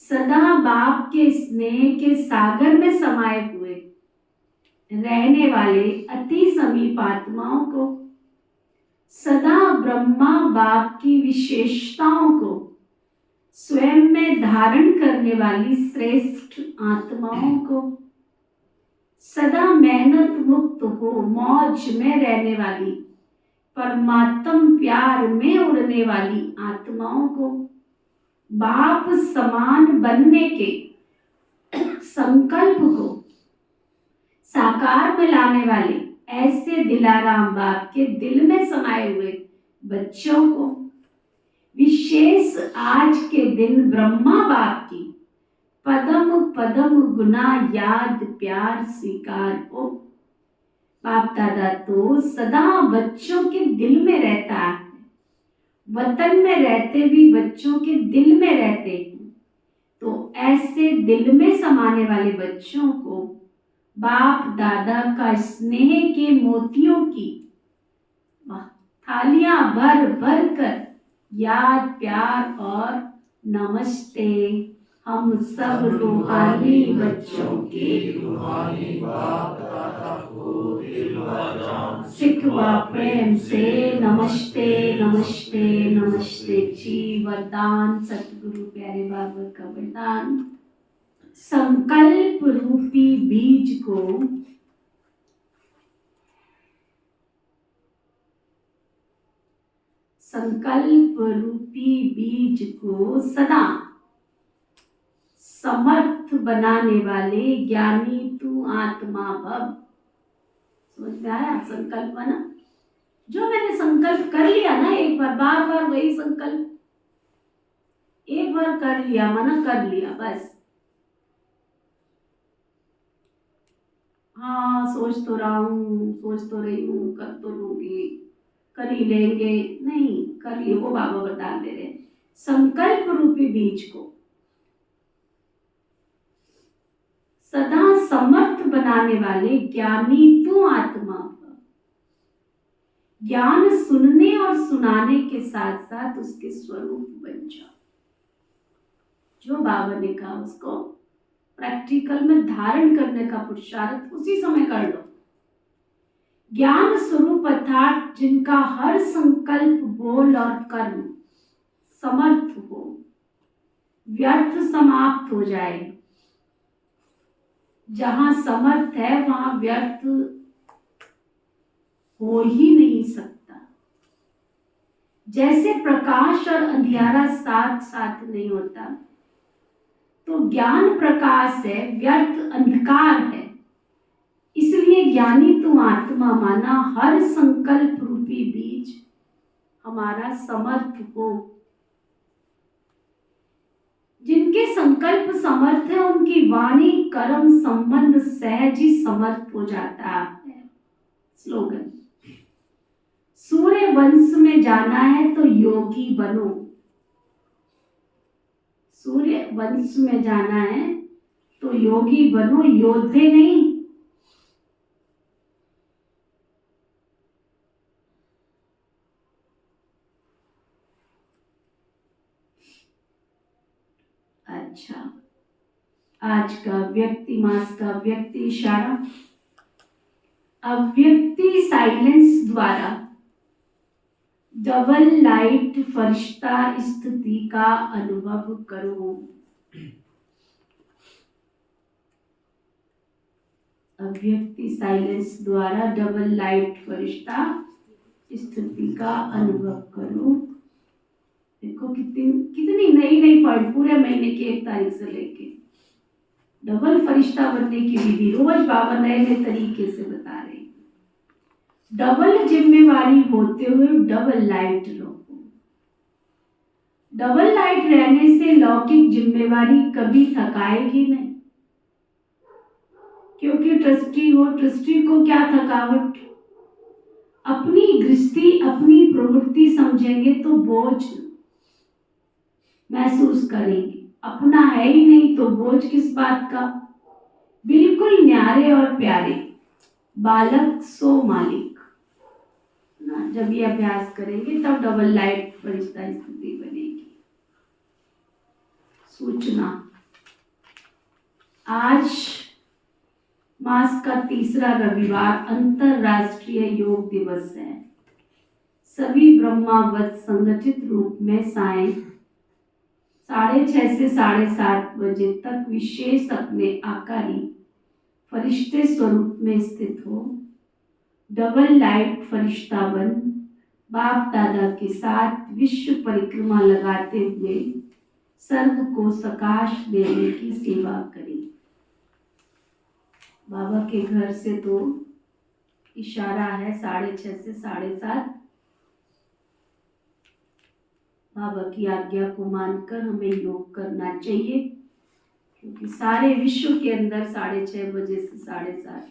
सदा बाप के स्नेह के सागर में समाये हुए रहने वाले अति समीप आत्माओं को, सदा ब्रह्मा बाप की विशेषताओं को स्वयं में धारण करने वाली श्रेष्ठ आत्माओं को, सदा मेहनत मुक्त हो मौज में रहने वाली परमात्म प्यार में उड़ने वाली आत्माओं को, बाप समान बनने के संकल्प को साकार में लाने वाले ऐसे दिलाराम बाप के दिल में समाये हुए बच्चों को विशेष आज के दिन ब्रह्मा बाप की पदम पदम गुना याद प्यार स्वीकार हो। बाप दादा तो सदा बच्चों के दिल में रहता है, वतन में रहते भी बच्चों के दिल में रहते हैं। तो ऐसे दिल में समाने वाले बच्चों को बाप दादा का स्नेह के मोतियों की थालियां भर भर कर याद प्यार और नमस्ते हम सब रूहानी बच्चों के रूहानी बाप दादा को दिल व जान सिखवा प्रेम से नमस्ते नमस्ते नमस्ते जी। वरदान सतगुरु प्यारे बाबा का वरदान, संकल्प रूपी बीज को सदा समर्थ बनाने वाले ज्ञानी तू आत्मा भव। समझ में आया? संकल्प बना, जो मैंने संकल्प कर लिया ना एक बार, बार बार वही संकल्प एक बार कर लिया, मना कर लिया बस। हाँ सोच तो रहा हूँ, सोच तो रही हूँ, कर तो लूंगी, कर ही लेंगे, नहीं कर लिए, वो बाबा बता दे रहे। संकल्प रूपी बीज को सदा समर्थ बनाने वाले ज्ञानी तू आत्मा, ज्ञान सुनने और सुनाने के साथ साथ उसके स्वरूप बन जाओ। जो बाबा ने कहा उसको प्रैक्टिकल में धारण करने का पुरुषार्थ उसी समय कर लो। ज्ञान स्वरूप अर्थात जिनका हर संकल्प बोल और कर्म समर्थ हो, व्यर्थ समाप्त हो जाए। जहां समर्थ है वहां व्यर्थ हो ही नहीं सकता। जैसे प्रकाश और अंधियारा साथ साथ नहीं होता, तो ज्ञान प्रकाश है, व्यर्थ अंधकार है। इसलिए ज्ञानी तुम आत्मा माना हर संकल्प रूपी बीज हमारा समर्थ हो। जिनके संकल्प समर्थ है उनकी वाणी कर्म संबंध सहज ही समर्थ हो जाता है। स्लोगन, सूर्य वंश में जाना है तो योगी बनो। सूर्य वंश में जाना है तो योगी बनो, योद्धे नहीं। अच्छा, आज का व्यक्ति मास का व्यक्ति इशारा, अव्यक्ति साइलेंस द्वारा डबल लाइट फरिश्ता स्थिति का अनुभव करो। अव्यक्ति साइलेंस द्वारा डबल लाइट फरिश्ता स्थिति का अनुभव करो। देखो कितनी नई नई पॉइंट पूरे महीने की 1 तारीख से लेके डबल फरिश्ता बनने की विधि रोज बाबा नए नए तरीके से बता रहे हैं। डबल जिम्मेवारी होते हुए डबल लाइट रखो। डबल लाइट रहने से लौकिक जिम्मेवारी कभी थकाएगी नहीं, क्योंकि ट्रस्टी हो, ट्रस्टी को क्या थकावट। अपनी गृहस्थी अपनी प्रवृत्ति समझेंगे तो बोझ महसूस करेंगे। अपना है ही नहीं तो बोझ किस बात का। बिल्कुल न्यारे और प्यारे, बालक सो मालिक ना। जब ये अभ्यास करेंगे तब डबल लाइट फरिश्ता स्थिति बनेगी। सूचना, आज मास का तीसरा रविवार अंतरराष्ट्रीय योग दिवस है। सभी ब्रह्मावत संगठित रूप में सायं 6:30 से 7:30 बजे तक विशेष अपने आकारी फरिश्ते स्वरूप में स्थित हो डबल लाइट फरिश्ता बन बाप दादा के साथ विश्व परिक्रमा लगाते हुए सर्व को सकाश देने की सेवा करें। बाबा के घर से तो इशारा है 6:30 से 7:30। बाबा की आज्ञा को मानकर हमें योग करना चाहिए, क्योंकि सारे विश्व के अंदर 6:30 बजे से 7:30,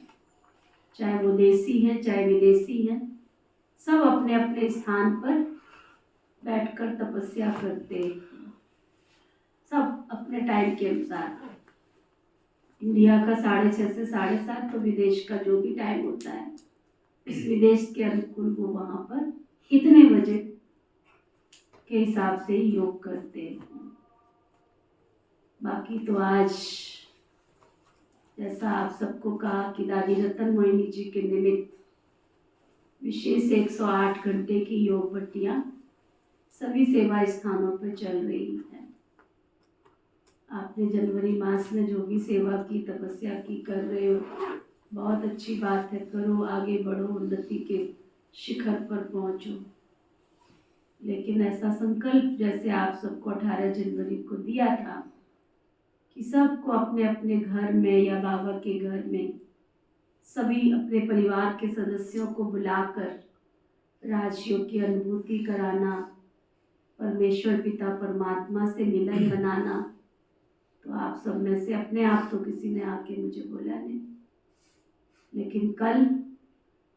चाहे वो देसी हैं चाहे विदेशी हैं, सब अपने अपने स्थान पर बैठकर तपस्या करते हैं, सब अपने टाइम के अनुसार। इंडिया का 6:30 से 7:30, तो विदेश का जो भी टाइम होता है उस विदेश के अनुकूल वो वहां पर इतने बजे के हिसाब से योग करते हैं। बाकी तो आज जैसा आप सबको कहा कि दादी रतन मोहिनी जी के निमित्त विशेष 108 घंटे की योग भट्टियां सभी सेवा स्थानों पर चल रही है। आपने जनवरी मास में जो भी सेवा की, तपस्या की, कर रहे हो, बहुत अच्छी बात है। करो, आगे बढ़ो, उन्नति के शिखर पर पहुंचो। लेकिन ऐसा संकल्प जैसे आप सबको 18 जनवरी को दिया था कि सबको अपने अपने घर में या बाबा के घर में सभी अपने परिवार के सदस्यों को बुलाकर राजयोग की अनुभूति कराना, परमेश्वर पिता परमात्मा से मिलन बनाना, तो आप सब में से अपने आप तो किसी ने आके मुझे बोला नहीं, लेकिन कल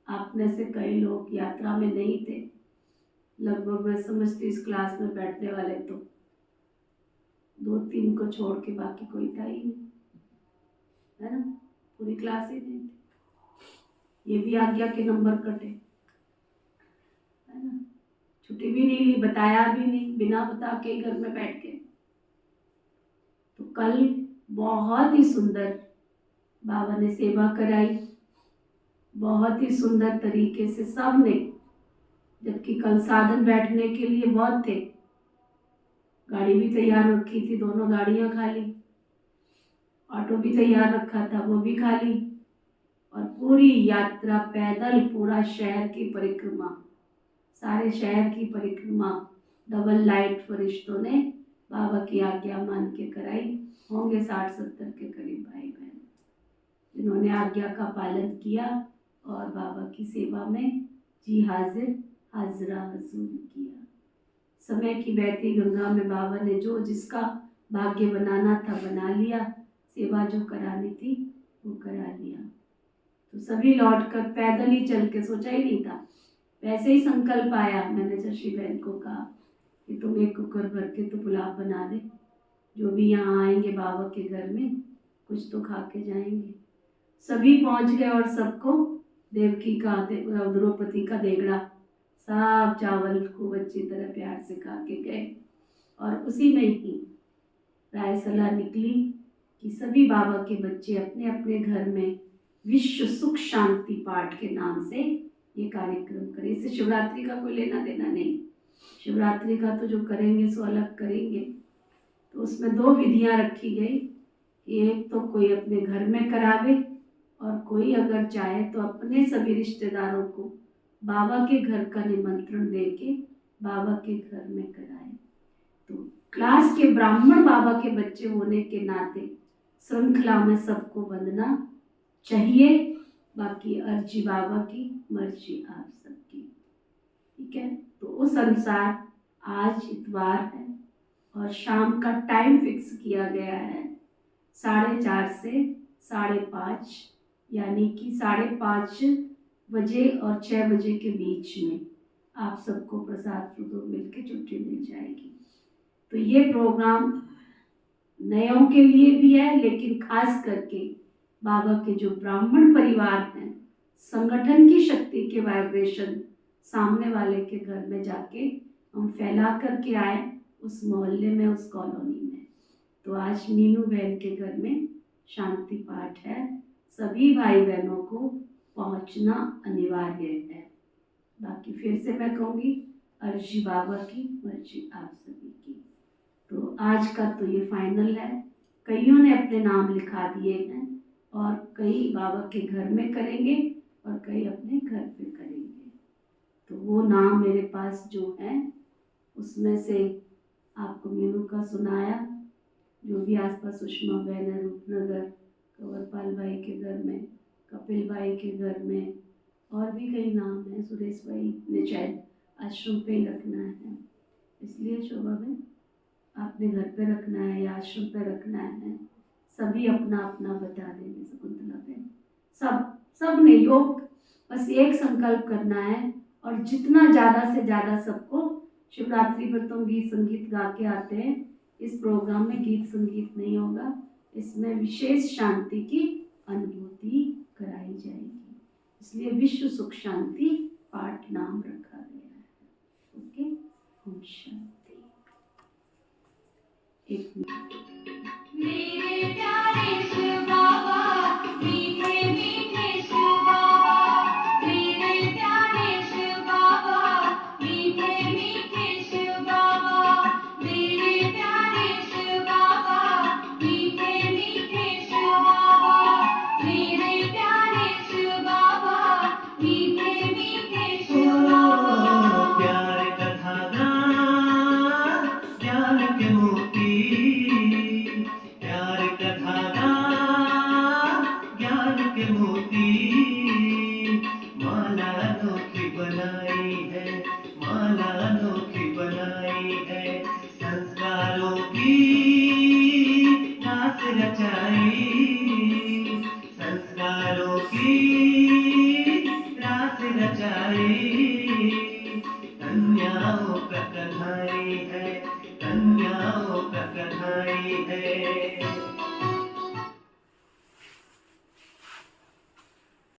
आप में से कई लोग यात्रा में नहीं थे। लगभग मैं समझती इस क्लास में बैठने वाले तो 2-3 को छोड़ के बाकी कोई था ही नहीं, है ना? पूरी क्लास ही नहीं थी। ये भी आज्ञा के नंबर कटे, है ना? छुट्टी भी नहीं ली, बताया भी नहीं, बिना बता के घर में बैठ के। तो कल बहुत ही सुंदर बाबा ने सेवा कराई, बहुत ही सुंदर तरीके से सब ने, जबकि कल साधन बैठने के लिए बहुत थे। गाड़ी भी तैयार रखी थी, दोनों गाड़ियां खाली, ऑटो भी तैयार रखा था, वो भी खाली, और पूरी यात्रा पैदल, पूरा शहर की परिक्रमा, सारे शहर की परिक्रमा डबल लाइट फरिश्तों ने बाबा की आज्ञा मान के कराई। होंगे 60-70 के करीब भाई बहन जिन्होंने आज्ञा का पालन किया और बाबा की सेवा में जी हाजिर हाजरा हजूर किया। समय की बहती गंगा में बाबा ने जो जिसका भाग्य बनाना था बना लिया, सेवा जो करानी थी वो करा लिया। तो सभी लौट कर पैदल ही चल के, सोचा ही नहीं था, वैसे ही संकल्प आया। मैंने शशि बहन को कहा कि तुम एक कुकर भर के तो पुलाव बना दे, जो भी यहाँ आएंगे बाबा के घर में कुछ तो खा के जाएंगे। सभी पहुंच गए और सबको देवकी का, द्रौपदी का देगड़ा, सब चावल खूब अच्छी तरह प्यार से खा के गए। और उसी में ही राय सलाह निकली कि सभी बाबा के बच्चे अपने अपने घर में विश्व सुख शांति पाठ के नाम से ये कार्यक्रम करें। इससे शिवरात्रि का कोई लेना देना नहीं, शिवरात्रि का तो जो करेंगे सो अलग करेंगे। तो उसमें 2 विधियां रखी गई, एक तो कोई अपने घर में करावे और कोई अगर चाहे तो अपने सभी रिश्तेदारों को बाबा के घर का निमंत्रण देके बाबा के घर में कराए। तो क्लास के ब्राह्मण बाबा के बच्चे होने के नाते श्रृंखला में सबको बंधना चाहिए। बाकी अर्जी बाबा की, मर्जी आप सबकी, ठीक है? तो उस अनुसार आज इतवार है और शाम का टाइम फिक्स किया गया है 4:30 से 5:30, यानी कि 5:30 बजे और 6 बजे के बीच में आप सबको प्रसाद प्रदो मिल के छुट्टी मिल जाएगी। तो ये प्रोग्राम नयों के लिए भी है, लेकिन खास करके बाबा के जो ब्राह्मण परिवार हैं, संगठन की शक्ति के वाइब्रेशन सामने वाले के घर में जाके हम फैला करके आए, उस मोहल्ले में, उस कॉलोनी में। तो आज मीनू बहन के घर में शांति पाठ है, सभी भाई बहनों को पहुंचना अनिवार्य है। बाकी फिर से मैं कहूँगी, अर्जी बाबा की, मर्जी आप सभी की। तो आज का तो ये फाइनल है। कईयों ने अपने नाम लिखा दिए हैं और कई बाबा के घर में करेंगे और कई अपने घर पे करेंगे। तो वो नाम मेरे पास जो है उसमें से आपको मीनू का सुनाया, जो भी आसपास सुषमा बहन है, रूपनगर, कंवरपाल भाई के घर में, कपिल भाई के घर में, और भी कई नाम हैं। सुरेश भाई ने शायद आश्रम पे ही रखना है, इसलिए शोभा बहन आपने घर पे रखना है या आश्रम पे रखना है, सभी अपना अपना बता देंगे। शकुंतला बहन सब ने योग, बस एक संकल्प करना है और जितना ज़्यादा से ज़्यादा सबको, शिवरात्रि पर तो गीत संगीत गा के आते हैं, इस प्रोग्राम में गीत संगीत नहीं होगा, इसमें विशेष शांति की अनुभूति कराई जाएगी, इसलिए विश्व सुख शांति पाठ नाम रखा गया है। ओके, ओम शांति। एक मेरे प्यारे शिव बाबा, मीठे मीठे शिव बाबा, मेरे प्यारे शिव बाबा, मीठे मीठे शिव बाबा, मेरे प्यारे शिव बाबा, मीठे मीठे शिव बाबा, मेरे प्यारे शिव बाबा, मीठे मीठे शिव बाबा। प्यार कथा गान ज्ञान के मोती, प्यार कथा गान ज्ञान के मोती, माला अनोखी बनाई है, माला अनोखी बनाई है, संस्कारों की रात रचाई, संस्कारों की रात रचाई, कन्याओं का कन्हाई है, कन्याओं का कन्हाई है।